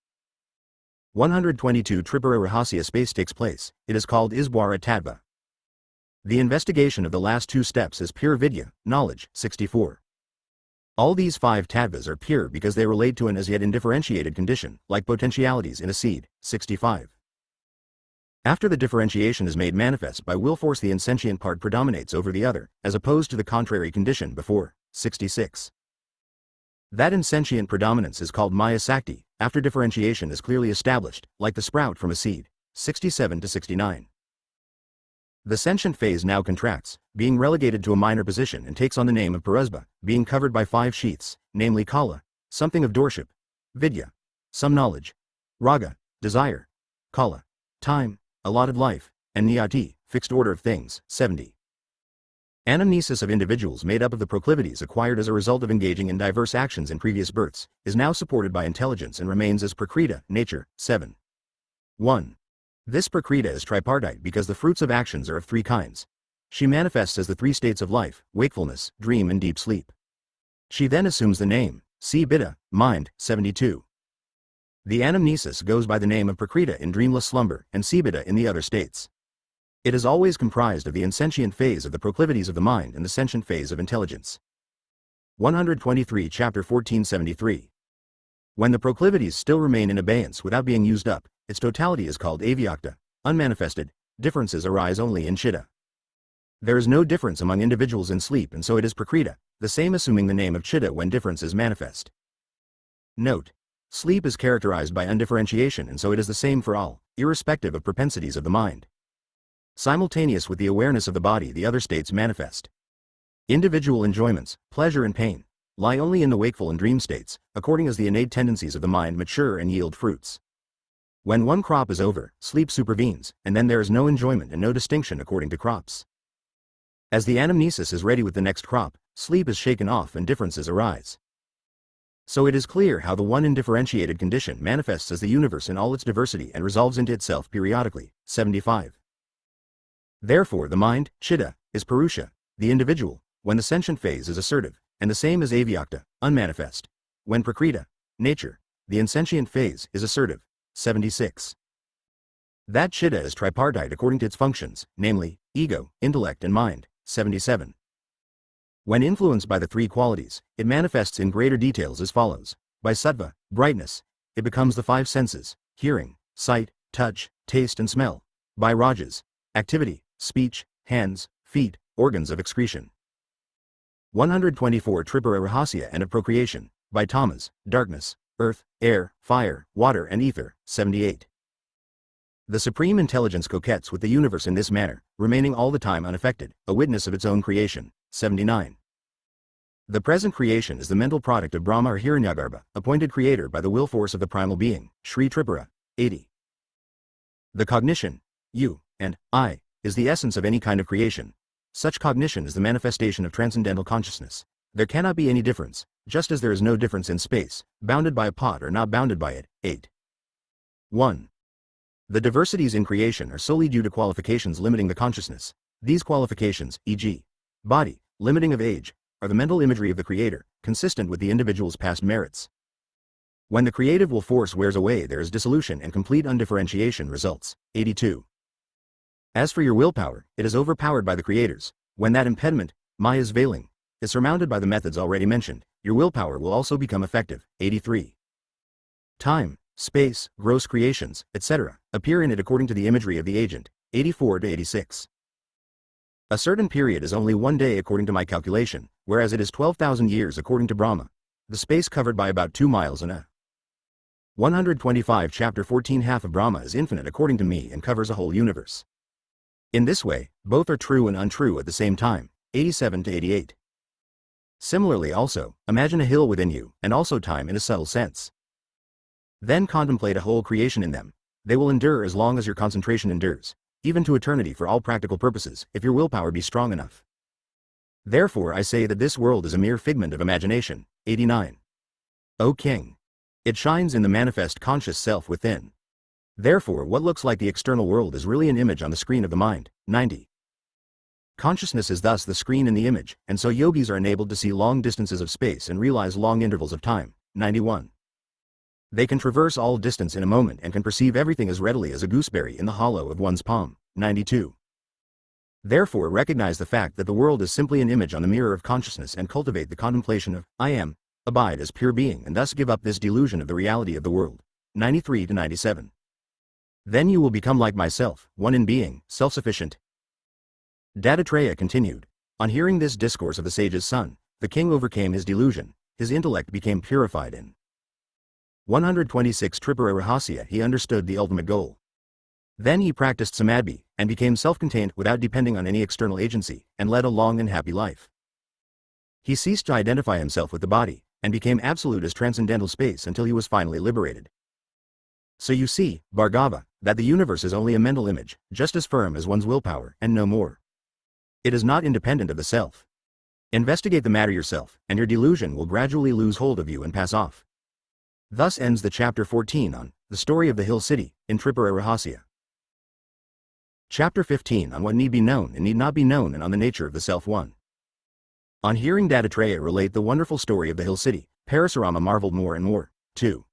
122 Tripura Rahasya space takes place, it is called Isbwara Tattva. The investigation of the last two steps is pure vidya, knowledge, 64. All these 5 tattvas are pure because they relate to an as yet indifferentiated condition, like potentialities in a seed, 65. After the differentiation is made manifest by will force, the insentient part predominates over the other, as opposed to the contrary condition before, 66. That insentient predominance is called Maya Sakti, after differentiation is clearly established, like the sprout from a seed, 67 to 69. The sentient phase now contracts, being relegated to a minor position, and takes on the name of Parasba, being covered by 5 sheaths, namely Kala, something of doorship, Vidya, some knowledge, Raga, desire, Kala, time, allotted life, and Niyati, fixed order of things, 70. Anamnesis of individuals made up of the proclivities acquired as a result of engaging in diverse actions in previous births, is now supported by intelligence and remains as prakrita, nature, 7. 1. This prakrita is tripartite because the fruits of actions are of 3 kinds. She manifests as the 3 states of life, wakefulness, dream and deep sleep. She then assumes the name, Biddha, mind, 72. The anamnesis goes by the name of prakrita in dreamless slumber, and Biddha in the other states. It is always comprised of the insentient phase of the proclivities of the mind and the sentient phase of intelligence. 123 Chapter 1473. When the proclivities still remain in abeyance without being used up, its totality is called avyakta, unmanifested. Differences arise only in chitta. There is no difference among individuals in sleep, and so it is prakrita, the same assuming the name of chitta when difference is manifest. Note: sleep is characterized by undifferentiation, and so it is the same for all, irrespective of propensities of the mind. Simultaneous with the awareness of the body, the other states manifest. Individual enjoyments, pleasure and pain, lie only in the wakeful and dream states, according as the innate tendencies of the mind mature and yield fruits. When one crop is over, sleep supervenes, and then there is no enjoyment and no distinction according to crops. As the anamnesis is ready with the next crop, sleep is shaken off and differences arise. So it is clear how the one indifferentiated condition manifests as the universe in all its diversity and resolves into itself periodically, 75. Therefore the mind, chitta, is purusha, the individual, when the sentient phase is assertive, and the same as avyakta, unmanifest. When prakrita, nature, the insentient phase, is assertive, 76. That chitta is tripartite according to its functions, namely, ego, intellect and mind, 77. When influenced by the 3 qualities, it manifests in greater details as follows. By sattva, brightness, it becomes the 5 senses, hearing, sight, touch, taste and smell. By rajas, activity, speech, hands, feet, organs of excretion. 124 Tripura Rahasya and of procreation. By tamas, darkness, earth, air, fire, water and ether, 78. The Supreme Intelligence coquettes with the universe in this manner, remaining all the time unaffected, a witness of its own creation, 79. The present creation is the mental product of Brahma or Hiranyagarbha, appointed creator by the will force of the primal being, Sri Tripura, 80. The cognition, you, and I, is the essence of any kind of creation. Such cognition is the manifestation of transcendental consciousness. There cannot be any difference, just as there is no difference in space, bounded by a pot or not bounded by it, 8. 1. The diversities in creation are solely due to qualifications limiting the consciousness. These qualifications, e.g., body, limiting of age, are the mental imagery of the creator, consistent with the individual's past merits. When the creative will force wears away, there is dissolution and complete undifferentiation results, 82. As for your willpower, it is overpowered by the creators. When that impediment, Maya's veiling, is surmounted by the methods already mentioned, your willpower will also become effective, 83. Time, space, gross creations, etc., appear in it according to the imagery of the agent, 84 to 86. A certain period is only 1 day according to my calculation, whereas it is 12,000 years according to Brahma. The space covered by about 2 miles in a 125 Chapter 14 half of Brahma is infinite according to me and covers a whole universe. In this way, both are true and untrue at the same time, 87 to 88. Similarly also, imagine a hill within you, and also time in a subtle sense. Then contemplate a whole creation in them. They will endure as long as your concentration endures, even to eternity for all practical purposes, if your willpower be strong enough. Therefore I say that this world is a mere figment of imagination, 89. O King! It shines in the manifest conscious self within. Therefore, what looks like the external world is really an image on the screen of the mind. 90. Consciousness is thus the screen in the image, and so yogis are enabled to see long distances of space and realize long intervals of time. 91. They can traverse all distance in a moment and can perceive everything as readily as a gooseberry in the hollow of one's palm. 92. Therefore, recognize the fact that the world is simply an image on the mirror of consciousness and cultivate the contemplation of I am, abide as pure being, and thus give up this delusion of the reality of the world. 93 to 97. Then you will become like myself, one in being, self-sufficient. Dattatreya continued. On hearing this discourse of the sage's son, the king overcame his delusion, his intellect became purified in 126 Tripura Rahasya he understood the ultimate goal. Then he practiced samadhi, and became self-contained without depending on any external agency, and led a long and happy life. He ceased to identify himself with the body, and became absolute as transcendental space until he was finally liberated. So you see, Bhargava, that the universe is only a mental image, just as firm as one's willpower, and no more. It is not independent of the self. Investigate the matter yourself, and your delusion will gradually lose hold of you and pass off. Thus ends the chapter 14 on the story of the hill city, in Tripura Rahasya. Chapter 15 on what need be known and need not be known and on the nature of the self. 1. On hearing Dattatreya relate the wonderful story of the hill city, Parasurama marveled more and more. 2.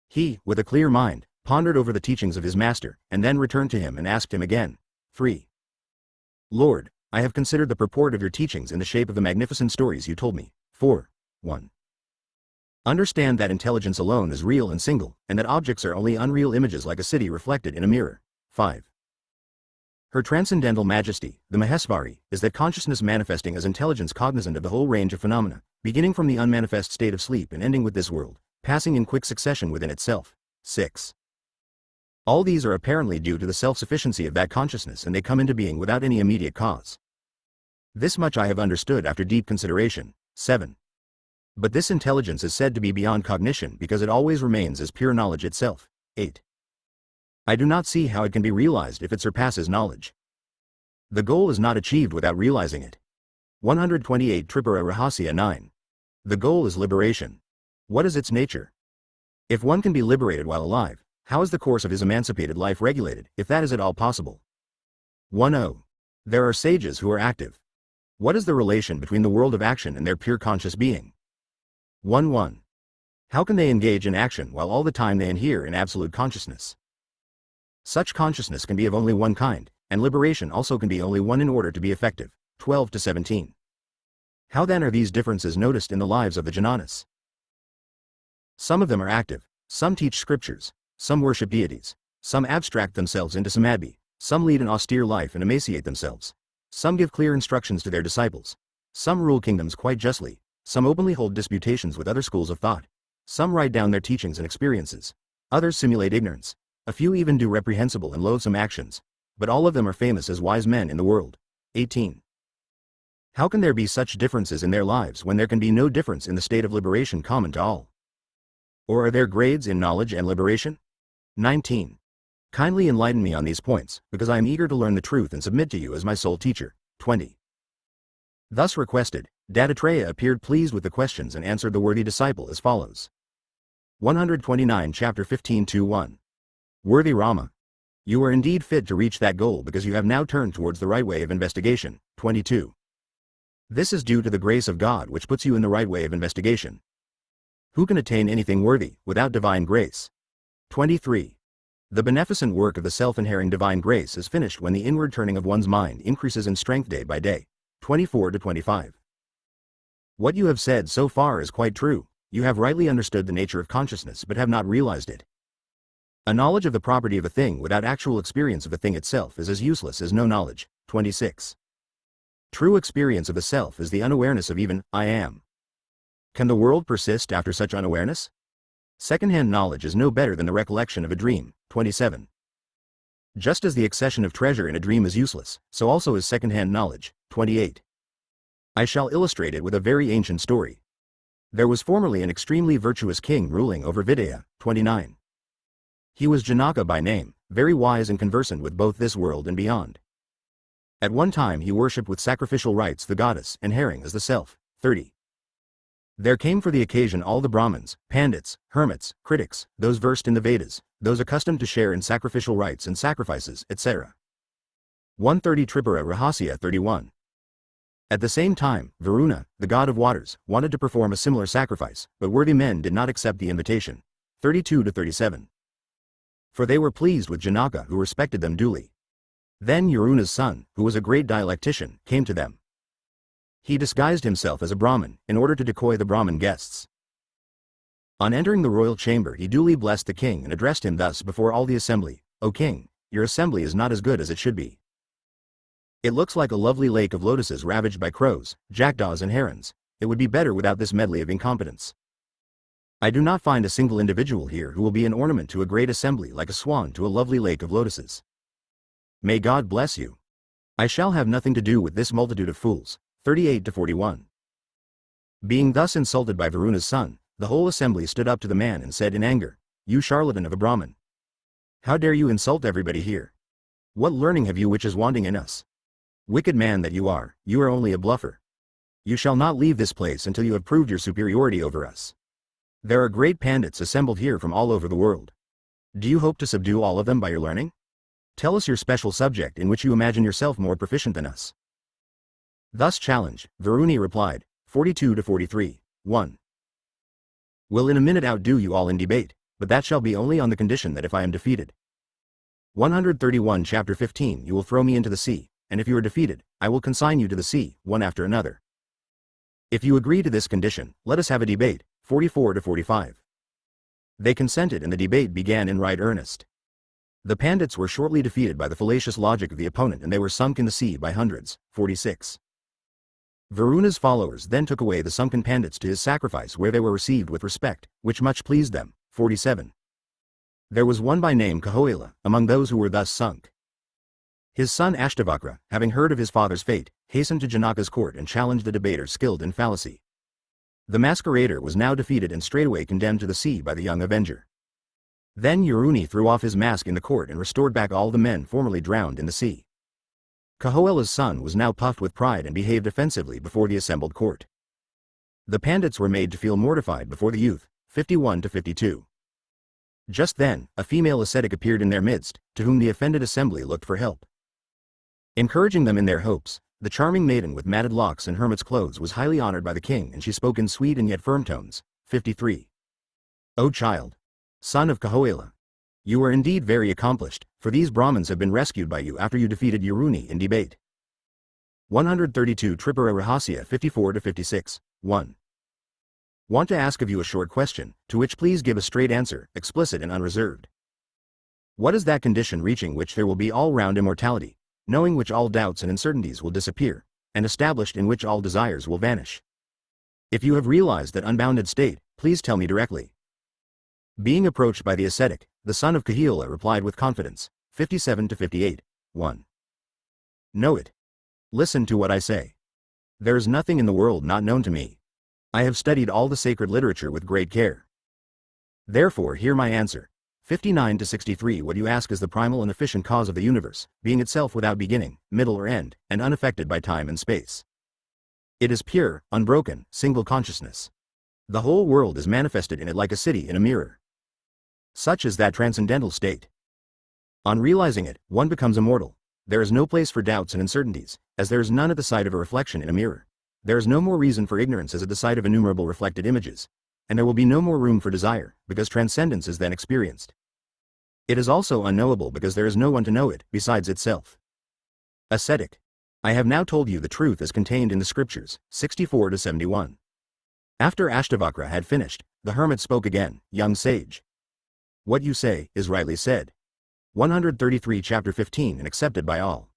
He, with a clear mind, pondered over the teachings of his master, and then returned to him and asked him again. 3. Lord, I have considered the purport of your teachings in the shape of the magnificent stories you told me. 4. 1. Understand that intelligence alone is real and single, and that objects are only unreal images like a city reflected in a mirror. 5. Her transcendental majesty, the Mahesvari, is that consciousness manifesting as intelligence cognizant of the whole range of phenomena, beginning from the unmanifest state of sleep and ending with this world, passing in quick succession within itself. 6. All these are apparently due to the self-sufficiency of that consciousness, and they come into being without any immediate cause. This much I have understood after deep consideration. 7. But this intelligence is said to be beyond cognition because it always remains as pure knowledge itself. 8. I do not see how it can be realized if it surpasses knowledge. The goal is not achieved without realizing it. 128 Tripura Rahasya 9. The goal is liberation. What is its nature? If one can be liberated while alive, how is the course of his emancipated life regulated, if that is at all possible? 10. There are sages who are active. What is the relation between the world of action and their pure conscious being? 11. How can they engage in action while all the time they inhere in absolute consciousness? Such consciousness can be of only one kind, and liberation also can be only one in order to be effective. 12 to 17. How then are these differences noticed in the lives of the jnanas? Some of them are active, some teach scriptures, some worship deities, some abstract themselves into samadhi, some lead an austere life and emaciate themselves, some give clear instructions to their disciples, some rule kingdoms quite justly, some openly hold disputations with other schools of thought, some write down their teachings and experiences, others simulate ignorance, a few even do reprehensible and loathsome actions, but all of them are famous as wise men in the world. 18. How can there be such differences in their lives when there can be no difference in the state of liberation common to all? Or are there grades in knowledge and liberation? 19. Kindly enlighten me on these points, because I am eager to learn the truth and submit to you as my sole teacher. 20. Thus requested, Dattatreya appeared pleased with the questions and answered the worthy disciple as follows. 129 Chapter 15:1. Worthy Rama, you are indeed fit to reach that goal because you have now turned towards the right way of investigation. 22. This is due to the grace of God which puts you in the right way of investigation. Who can attain anything worthy without divine grace? 23. The beneficent work of the self-inhering divine grace is finished when the inward turning of one's mind increases in strength day by day. 24 to 25. What you have said so far is quite true. You have rightly understood the nature of consciousness but have not realized it. A knowledge of the property of a thing without actual experience of the thing itself is as useless as no knowledge. 26. True experience of the self is the unawareness of even I am. Can the world persist after such unawareness? Second-hand knowledge is no better than the recollection of a dream. 27. Just as the accession of treasure in a dream is useless, so also is second-hand knowledge. 28. I shall illustrate it with a very ancient story. There was formerly an extremely virtuous king ruling over Vidya. 29. He was Janaka by name, very wise and conversant with both this world and beyond. At one time he worshipped with sacrificial rites the goddess and herring as the self. 30. There came for the occasion all the Brahmins, Pandits, hermits, critics, those versed in the Vedas, those accustomed to share in sacrificial rites and sacrifices, etc. 130 Tripura Rahasya 31. At the same time, Varuna, the god of waters, wanted to perform a similar sacrifice, but worthy men did not accept the invitation. 32-37. For they were pleased with Janaka, who respected them duly. Then Varuna's son, who was a great dialectician, came to them. He disguised himself as a Brahmin, in order to decoy the Brahmin guests. On entering the royal chamber, he duly blessed the king and addressed him thus before all the assembly: "O king, your assembly is not as good as it should be. It looks like a lovely lake of lotuses ravaged by crows, jackdaws and herons. It would be better without this medley of incompetence. I do not find a single individual here who will be an ornament to a great assembly like a swan to a lovely lake of lotuses. May God bless you. I shall have nothing to do with this multitude of fools." 38-41. Being thus insulted by Varuna's son, the whole assembly stood up to the man and said in anger, "You charlatan of a Brahmin! How dare you insult everybody here? What learning have you which is wanting in us? Wicked man that you are only a bluffer. You shall not leave this place until you have proved your superiority over us. There are great pandits assembled here from all over the world. Do you hope to subdue all of them by your learning? Tell us your special subject in which you imagine yourself more proficient than us." Thus challenged, Varuni replied, 42-43, 1. Will in a minute outdo you all in debate, but that shall be only on the condition that if I am defeated. 131 Chapter 15 You will throw me into the sea, and if you are defeated, I will consign you to the sea, one after another. If you agree to this condition, let us have a debate. 44-45. They consented and the debate began in right earnest. The pandits were shortly defeated by the fallacious logic of the opponent and they were sunk in the sea by hundreds. 46. Varuna's followers then took away the sunken pandits to his sacrifice where they were received with respect, which much pleased them. 47. There was one by name Kahoila, among those who were thus sunk. His son Ashtavakra, having heard of his father's fate, hastened to Janaka's court and challenged the debater skilled in fallacy. The masquerader was now defeated and straightway condemned to the sea by the young avenger. Then Uruni threw off his mask in the court and restored back all the men formerly drowned in the sea. Kahoela's son was now puffed with pride and behaved offensively before the assembled court. The pandits were made to feel mortified before the youth. 51-52. Just then, a female ascetic appeared in their midst, to whom the offended assembly looked for help. Encouraging them in their hopes, the charming maiden with matted locks and hermit's clothes was highly honored by the king and she spoke in sweet and yet firm tones. 53. O child, son of Kahoela, you are indeed very accomplished, for these Brahmins have been rescued by you after you defeated Uruni in debate. 132 Tripura Rahasya 54-56, 1. Want to ask of you a short question, to which please give a straight answer, explicit and unreserved. What is that condition reaching which there will be all-round immortality, knowing which all doubts and uncertainties will disappear, and established in which all desires will vanish? If you have realized that unbounded state, please tell me directly. Being approached by the ascetic, the son of Kahoela replied with confidence. 57-58, 1. Know it. Listen to what I say. There is nothing in the world not known to me. I have studied all the sacred literature with great care. Therefore hear my answer. 59-63 What you ask is the primal and efficient cause of the universe, being itself without beginning, middle or end, and unaffected by time and space. It is pure, unbroken, single consciousness. The whole world is manifested in it like a city in a mirror. Such is that transcendental state. On realizing it, one becomes immortal. There is no place for doubts and uncertainties, as there is none at the sight of a reflection in a mirror. There is no more reason for ignorance as at the sight of innumerable reflected images. And there will be no more room for desire, because transcendence is then experienced. It is also unknowable because there is no one to know it, besides itself. Ascetic. I have now told you the truth as contained in the scriptures. 64-71. After Ashtavakra had finished, the hermit spoke again. Young sage. What you say is rightly said. 133 Chapter 15 and accepted by all.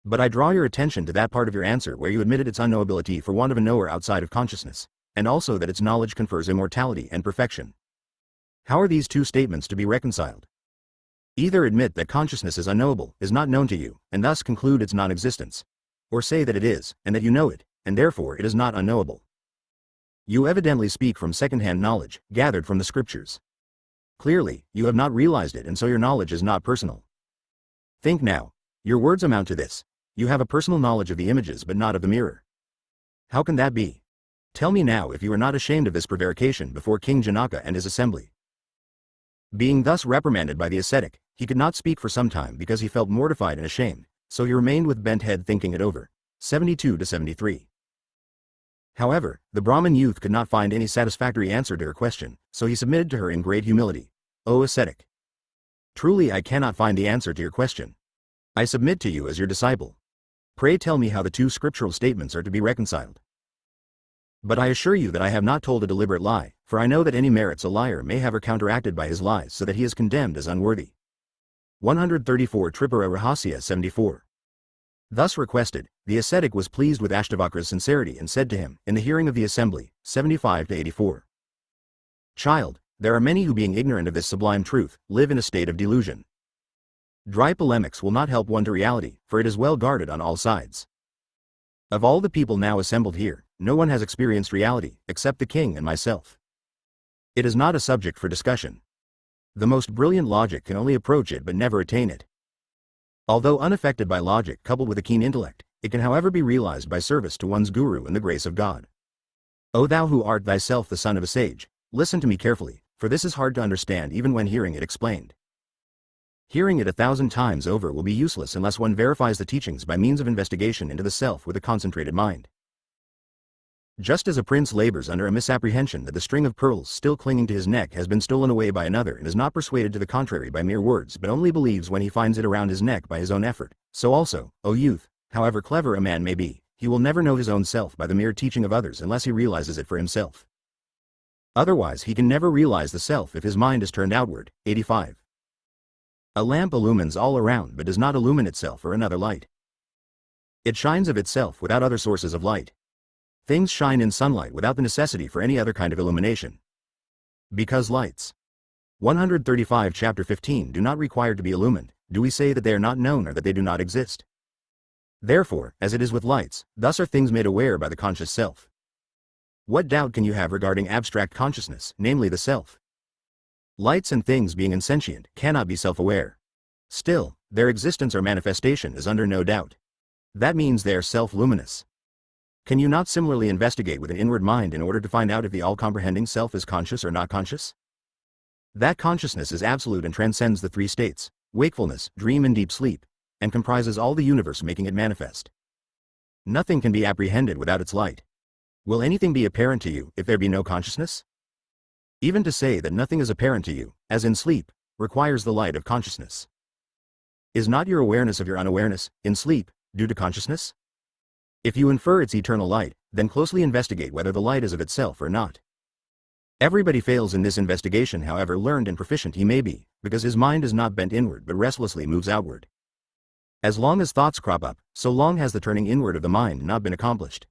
But I draw your attention to that part of your answer where you admitted its unknowability for want of a knower outside of consciousness, and also that its knowledge confers immortality and perfection. How are these two statements to be reconciled? Either admit that consciousness is unknowable, is not known to you, and thus conclude its non-existence, or say that it is, and that you know it, and therefore it is not unknowable. You evidently speak from second-hand knowledge, gathered from the scriptures. Clearly, you have not realized it and so your knowledge is not personal. Think now. Your words amount to this. You have a personal knowledge of the images but not of the mirror. How can that be? Tell me now if you are not ashamed of this prevarication before King Janaka and his assembly. Being thus reprimanded by the ascetic, he could not speak for some time because he felt mortified and ashamed, so he remained with bent head thinking it over. 72-73. However, the Brahmin youth could not find any satisfactory answer to her question, so he submitted to her in great humility. O ascetic! Truly I cannot find the answer to your question. I submit to you as your disciple. Pray tell me how the two scriptural statements are to be reconciled. But I assure you that I have not told a deliberate lie, for I know that any merits a liar may have are counteracted by his lies so that he is condemned as unworthy. 134 Tripura Rahasya 74. Thus requested, the ascetic was pleased with Ashtavakra's sincerity and said to him, in the hearing of the assembly, 75-84. Child, there are many who being ignorant of this sublime truth, live in a state of delusion. Dry polemics will not help one to reality, for it is well guarded on all sides. Of all the people now assembled here, no one has experienced reality, except the king and myself. It is not a subject for discussion. The most brilliant logic can only approach it but never attain it. Although unaffected by logic coupled with a keen intellect, it can however be realized by service to one's guru and the grace of God. O thou who art thyself the son of a sage, listen to me carefully, for this is hard to understand even when hearing it explained. Hearing it 1,000 times over will be useless unless one verifies the teachings by means of investigation into the self with a concentrated mind. Just as a prince labors under a misapprehension that the string of pearls still clinging to his neck has been stolen away by another and is not persuaded to the contrary by mere words but only believes when he finds it around his neck by his own effort, so also, O youth, however clever a man may be, he will never know his own self by the mere teaching of others unless he realizes it for himself. Otherwise he can never realize the self if his mind is turned outward. 85. A lamp illumines all around but does not illumine itself or another light. It shines of itself without other sources of light. Things shine in sunlight without the necessity for any other kind of illumination. Because lights. 135 Chapter 15 do not require to be illumined, do we say that they are not known or that they do not exist? Therefore, as it is with lights, thus are things made aware by the conscious self. What doubt can you have regarding abstract consciousness, namely the self? Lights and things being insentient cannot be self-aware. Still, their existence or manifestation is under no doubt. That means they are self-luminous. Can you not similarly investigate with an inward mind in order to find out if the all-comprehending self is conscious or not conscious? That consciousness is absolute and transcends the three states, wakefulness, dream and deep sleep, and comprises all the universe making it manifest. Nothing can be apprehended without its light. Will anything be apparent to you if there be no consciousness? Even to say that nothing is apparent to you, as in sleep, requires the light of consciousness. Is not your awareness of your unawareness, in sleep, due to consciousness? If you infer its eternal light, then closely investigate whether the light is of itself or not. Everybody fails in this investigation however learned and proficient he may be, because his mind is not bent inward but restlessly moves outward. As long as thoughts crop up, so long has the turning inward of the mind not been accomplished.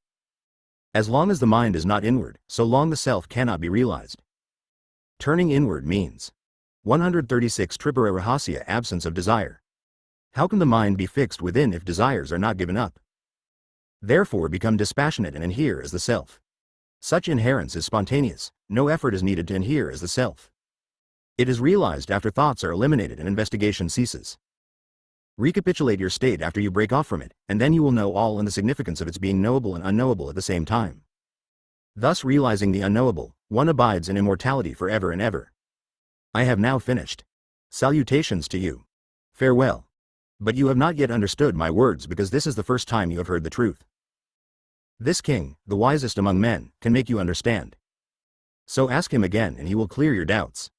As long as the mind is not inward, so long the self cannot be realized. Turning inward means 136 Tripura Rahasya absence of desire. How can the mind be fixed within if desires are not given up? Therefore become dispassionate and inhere as the self. Such inherence is spontaneous, no effort is needed to inhere as the self. It is realized after thoughts are eliminated and investigation ceases. Recapitulate your state after you break off from it, and then you will know all and the significance of its being knowable and unknowable at the same time. Thus realizing the unknowable, one abides in immortality forever and ever. I have now finished. Salutations to you. Farewell. But you have not yet understood my words because this is the first time you have heard the truth. This king, the wisest among men, can make you understand. So ask him again and he will clear your doubts.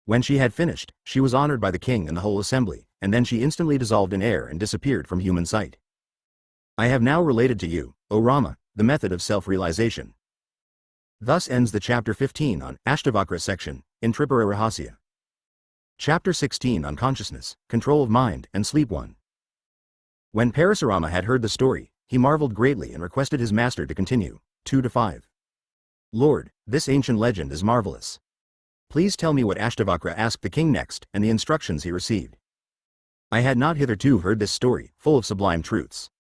When she had finished, she was honored by the king and the whole assembly, and then she instantly dissolved in air and disappeared from human sight. I have now related to you, O Rama, the method of self-realization. Thus ends the chapter 15 on Ashtavakra section, in Tripura Rahasya. Chapter 16 on consciousness, control of mind, and sleep 1. When Parasurama had heard the story, he marveled greatly and requested his master to continue. 2-5. Lord, this ancient legend is marvelous. Please tell me what Ashtavakra asked the king next and the instructions he received. I had not hitherto heard this story, full of sublime truths.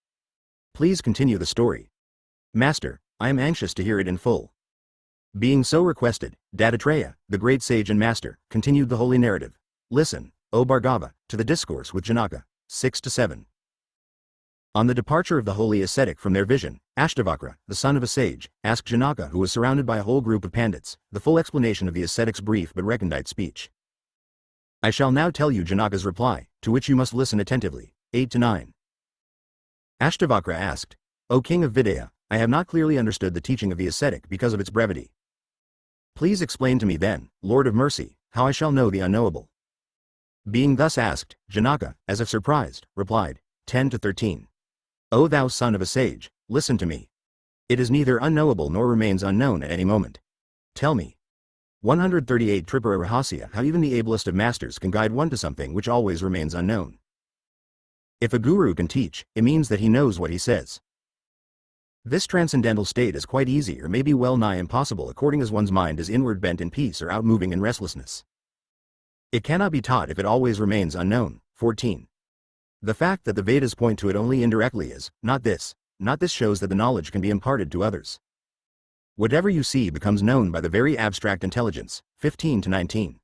Please continue the story. Master, I am anxious to hear it in full. Being so requested, Dattatreya, the great sage and master, continued the holy narrative. Listen, O Bhargava, to the discourse with Janaka. 6-7. On the departure of the holy ascetic from their vision, Ashtavakra, the son of a sage, asked Janaka, who was surrounded by a whole group of pandits, the full explanation of the ascetic's brief but recondite speech. I shall now tell you Janaka's reply, to which you must listen attentively. 8 to 9. Ashtavakra asked, O king of Vidya, I have not clearly understood the teaching of the ascetic because of its brevity. Please explain to me then, Lord of Mercy, how I shall know the unknowable. Being thus asked, Janaka, as if surprised, replied, 10 to 13. O thou son of a sage, listen to me. It is neither unknowable nor remains unknown at any moment. Tell me. 138 Tripura Rahasya, how even the ablest of masters can guide one to something which always remains unknown. If a guru can teach, it means that he knows what he says. This transcendental state is quite easy or maybe well nigh impossible according as one's mind is inward bent in peace or out moving in restlessness. It cannot be taught if it always remains unknown. 14. The fact that the Vedas point to it only indirectly is, not this shows that the knowledge can be imparted to others. Whatever you see becomes known by the very abstract intelligence. 15 to 19.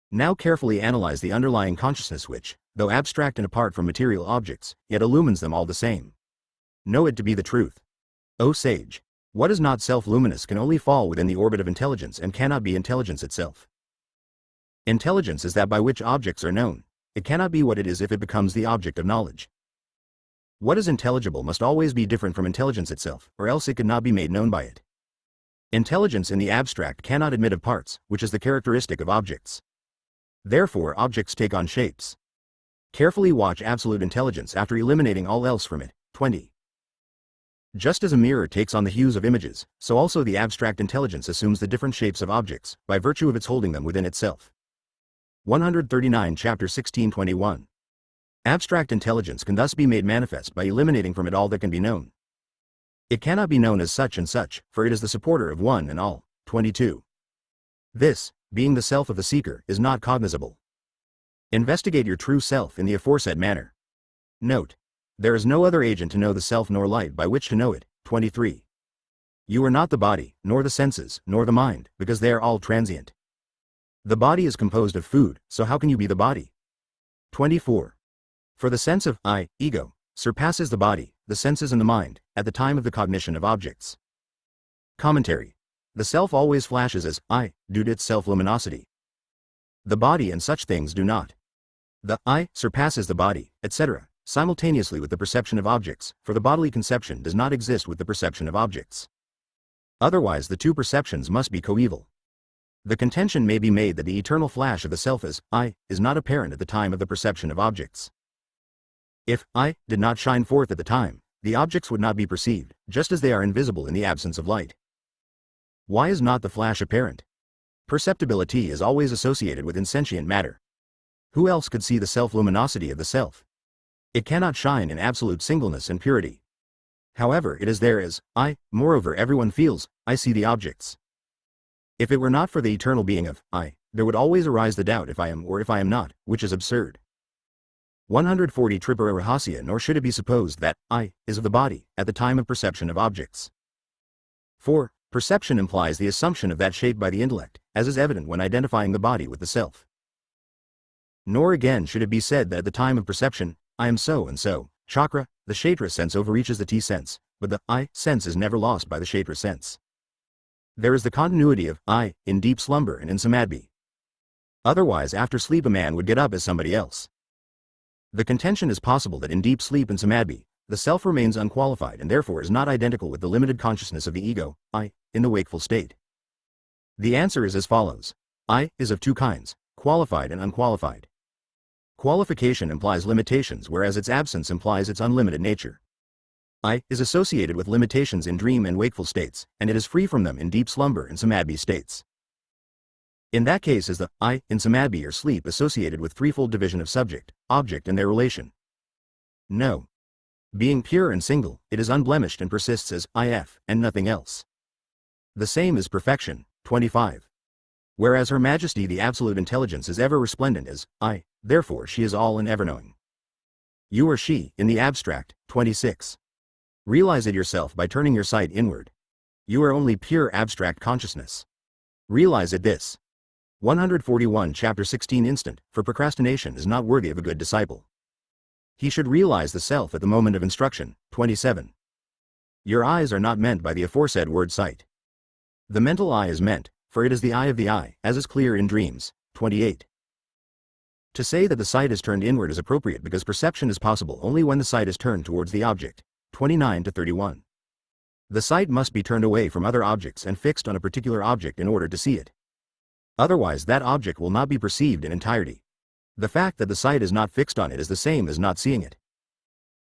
Now carefully analyze the underlying consciousness which, though abstract and apart from material objects, yet illumines them all the same. Know it to be the truth. O sage, what is not self-luminous can only fall within the orbit of intelligence and cannot be intelligence itself. Intelligence is that by which objects are known. It cannot be what it is if it becomes the object of knowledge. What is intelligible must always be different from intelligence itself, or else it could not be made known by it. Intelligence in the abstract cannot admit of parts, which is the characteristic of objects. Therefore objects take on shapes. Carefully watch absolute intelligence after eliminating all else from it. 20. Just as a mirror takes on the hues of images, so also the abstract intelligence assumes the different shapes of objects, by virtue of its holding them within itself. 139 Chapter 16:21. Abstract intelligence can thus be made manifest by eliminating from it all that can be known. It cannot be known as such and such, for it is the supporter of one and all. 22. This, being the self of the seeker, is not cognizable. Investigate your true self in the aforesaid manner. Note. There is no other agent to know the self nor light by which to know it. 23. You are not the body, nor the senses, nor the mind, because they are all transient. The body is composed of food, so how can you be the body? 24. For the sense of I, ego, surpasses the body, the senses and the mind, at the time of the cognition of objects. Commentary. The self always flashes as I, due to its self-luminosity. The body and such things do not. The I surpasses the body, etc., simultaneously with the perception of objects, for the bodily conception does not exist with the perception of objects. Otherwise the two perceptions must be coeval. The contention may be made that the eternal flash of the self as I is not apparent at the time of the perception of objects. If I did not shine forth at the time, the objects would not be perceived, just as they are invisible in the absence of light. Why is not the flash apparent? Perceptibility is always associated with insentient matter. Who else could see the self-luminosity of the self? It cannot shine in absolute singleness and purity. However, it is there as I, moreover everyone feels, I see the objects. If it were not for the eternal being of I, there would always arise the doubt if I am or if I am not, which is absurd. 140 Tripura Rahasya. Nor should it be supposed that I is of the body at the time of perception of objects. 4. Perception implies the assumption of that shape by the intellect, as is evident when identifying the body with the self. Nor again should it be said that at the time of perception, I am so and so, chakra, the kshetra sense overreaches the T sense, but the I sense is never lost by the kshetra sense. There is the continuity of I in deep slumber and in samadhi. Otherwise after sleep a man would get up as somebody else. The contention is possible that in deep sleep and samadhi, the self remains unqualified and therefore is not identical with the limited consciousness of the ego, I, in the wakeful state. The answer is as follows. I is of two kinds, qualified and unqualified. Qualification implies limitations whereas its absence implies its unlimited nature. I is associated with limitations in dream and wakeful states, and it is free from them in deep slumber and samadhi states. In that case is the I in samadhi or sleep associated with threefold division of subject, object and their relation. No. Being pure and single, it is unblemished and persists as IF and nothing else. The same is perfection. 25. Whereas Her Majesty the Absolute Intelligence is ever resplendent as I, therefore she is all and ever-knowing. You or she, in the abstract. 26. Realize it yourself by turning your sight inward. You are only pure abstract consciousness. Realize it this. 141 Chapter 16 Instant, for procrastination is not worthy of a good disciple. He should realize the self at the moment of instruction. 27. Your eyes are not meant by the aforesaid word sight. The mental eye is meant, for it is the eye of the eye, as is clear in dreams. 28. To say that the sight is turned inward is appropriate because perception is possible only when the sight is turned towards the object. 29 to 31. The sight must be turned away from other objects and fixed on a particular object in order to see it. Otherwise that object will not be perceived in entirety. The fact that the sight is not fixed on it is the same as not seeing it.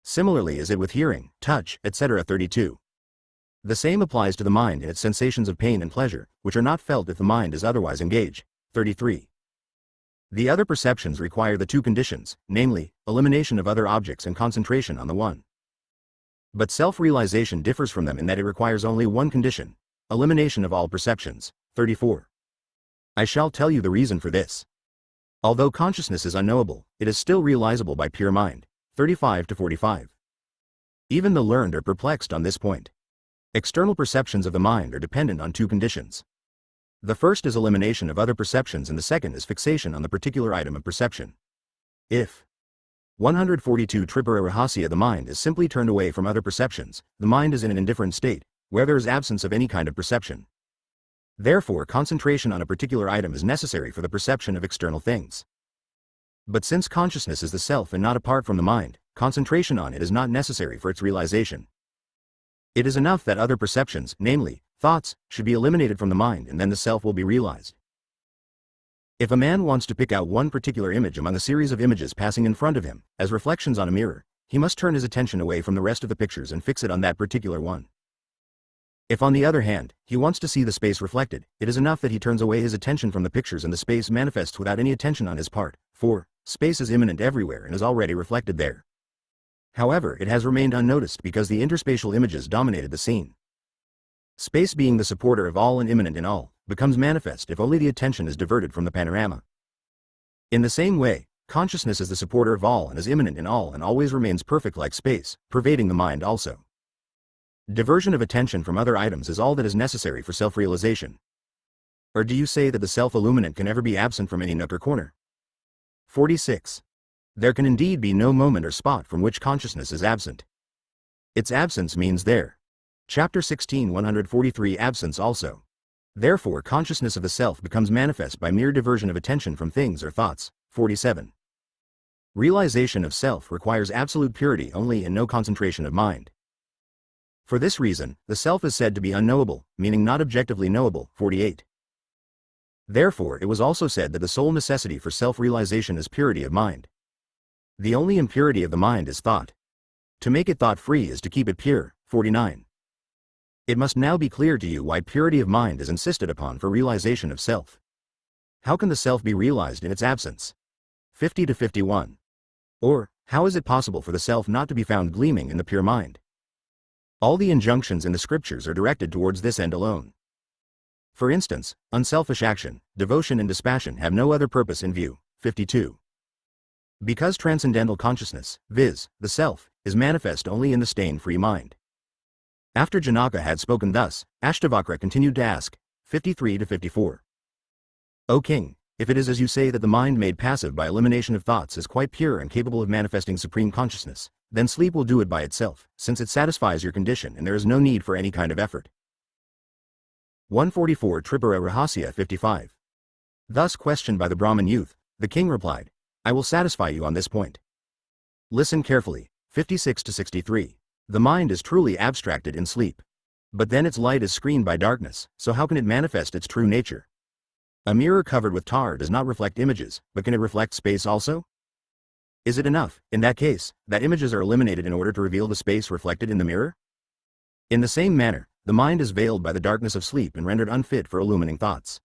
Similarly is it with hearing, touch, etc. 32. The same applies to the mind in its sensations of pain and pleasure, which are not felt if the mind is otherwise engaged. 33. The other perceptions require the two conditions, namely, elimination of other objects and concentration on the one. But self-realization differs from them in that it requires only one condition, elimination of all perceptions. 34. I shall tell you the reason for this. Although consciousness is unknowable, it is still realizable by pure mind. 35 to 45. Even the learned are perplexed on this point. External perceptions of the mind are dependent on two conditions. The first is elimination of other perceptions and the second is fixation on the particular item of perception. If 142 Tripura Rahasya the mind is simply turned away from other perceptions, the mind is in an indifferent state, where there is absence of any kind of perception. Therefore concentration on a particular item is necessary for the perception of external things. But since consciousness is the self and not apart from the mind, concentration on it is not necessary for its realization. It is enough that other perceptions, namely, thoughts, should be eliminated from the mind and then the self will be realized. If a man wants to pick out one particular image among a series of images passing in front of him, as reflections on a mirror, he must turn his attention away from the rest of the pictures and fix it on that particular one. If on the other hand, he wants to see the space reflected, it is enough that he turns away his attention from the pictures and the space manifests without any attention on his part, for space is immanent everywhere and is already reflected there. However, it has remained unnoticed because the interspatial images dominated the scene. Space being the supporter of all and immanent in all, becomes manifest if only the attention is diverted from the panorama. In the same way, consciousness is the supporter of all and is immanent in all and always remains perfect like space, pervading the mind also. Diversion of attention from other items is all that is necessary for self-realization. Or do you say that the self-illuminant can ever be absent from any nook or corner? 46. There can indeed be no moment or spot from which consciousness is absent. Its absence means there. Chapter 16 143 Absence also. Therefore consciousness of the self becomes manifest by mere diversion of attention from things or thoughts. 47. Realization of self requires absolute purity only and no concentration of mind. For this reason, the self is said to be unknowable, meaning not objectively knowable. 48. Therefore it was also said that the sole necessity for self-realization is purity of mind. The only impurity of the mind is thought. To make it thought-free is to keep it pure. 49. It must now be clear to you why purity of mind is insisted upon for realization of self. How can the self be realized in its absence? 50 to 51. Or, how is it possible for the self not to be found gleaming in the pure mind? All the injunctions in the scriptures are directed towards this end alone. For instance, unselfish action, devotion and dispassion have no other purpose in view. 52. Because transcendental consciousness, viz., the self, is manifest only in the stain-free mind. After Janaka had spoken thus, Ashtavakra continued to ask, 53 to 54. O king, if it is as you say that the mind made passive by elimination of thoughts is quite pure and capable of manifesting supreme consciousness, then sleep will do it by itself, since it satisfies your condition and there is no need for any kind of effort. 144 Tripura Rahasya 55. Thus questioned by the Brahmin youth, the king replied, I will satisfy you on this point. Listen carefully. 56 to 63. The mind is truly abstracted in sleep. But then its light is screened by darkness, so how can it manifest its true nature? A mirror covered with tar does not reflect images, but can it reflect space also? Is it enough, in that case, that images are eliminated in order to reveal the space reflected in the mirror? In the same manner, the mind is veiled by the darkness of sleep and rendered unfit for illumining thoughts.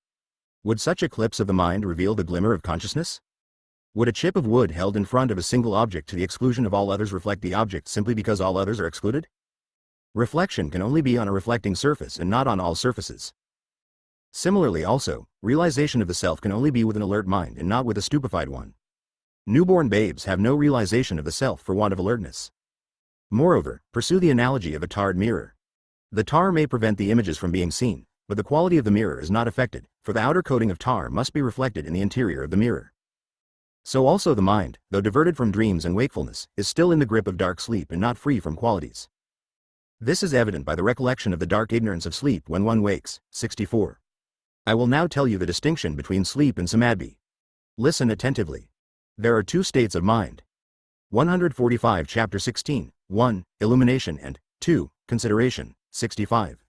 Would such eclipse of the mind reveal the glimmer of consciousness? Would a chip of wood held in front of a single object to the exclusion of all others reflect the object simply because all others are excluded? Reflection can only be on a reflecting surface and not on all surfaces. Similarly also, realization of the self can only be with an alert mind and not with a stupefied one. Newborn babes have no realization of the self for want of alertness. Moreover, pursue the analogy of a tarred mirror. The tar may prevent the images from being seen, but the quality of the mirror is not affected, for the outer coating of tar must be reflected in the interior of the mirror. So also the mind, though diverted from dreams and wakefulness, is still in the grip of dark sleep and not free from qualities. This is evident by the recollection of the dark ignorance of sleep when one wakes. 64. I will now tell you the distinction between sleep and samadhi. Listen attentively. There are two states of mind. 145 Chapter 16, 1. Illumination and 2. Consideration, 65.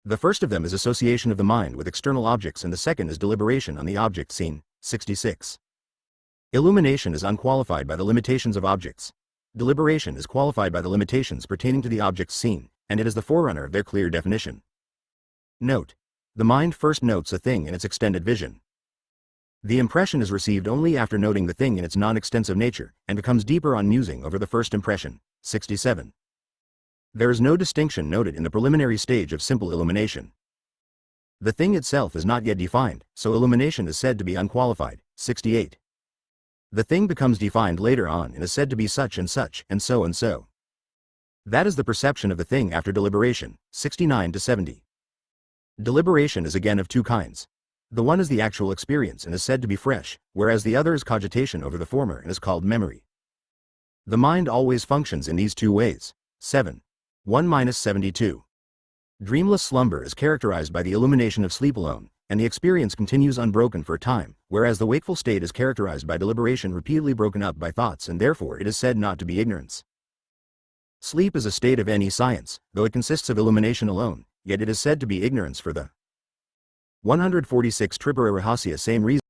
The first of them is association of the mind with external objects and the second is deliberation on the object seen, 66. Illumination is unqualified by the limitations of objects. Deliberation is qualified by the limitations pertaining to the objects seen, and it is the forerunner of their clear definition. Note: the mind first notes a thing in its extended vision. The impression is received only after noting the thing in its non-extensive nature, and becomes deeper on musing over the first impression, 67. There is no distinction noted in the preliminary stage of simple illumination. The thing itself is not yet defined, so illumination is said to be unqualified, 68. The thing becomes defined later on and is said to be such and such, and so and so. That is the perception of the thing after deliberation, 69 to 70. Deliberation is again of two kinds. The one is the actual experience and is said to be fresh, whereas the other is cogitation over the former and is called memory. The mind always functions in these two ways. 7. 1-72. Dreamless slumber is characterized by the illumination of sleep alone, and the experience continues unbroken for a time, whereas the wakeful state is characterized by deliberation repeatedly broken up by thoughts and therefore it is said not to be ignorance. Sleep is a state of any science, though it consists of illumination alone, yet it is said to be ignorance for the 146 Tripura Rahasya. Same reason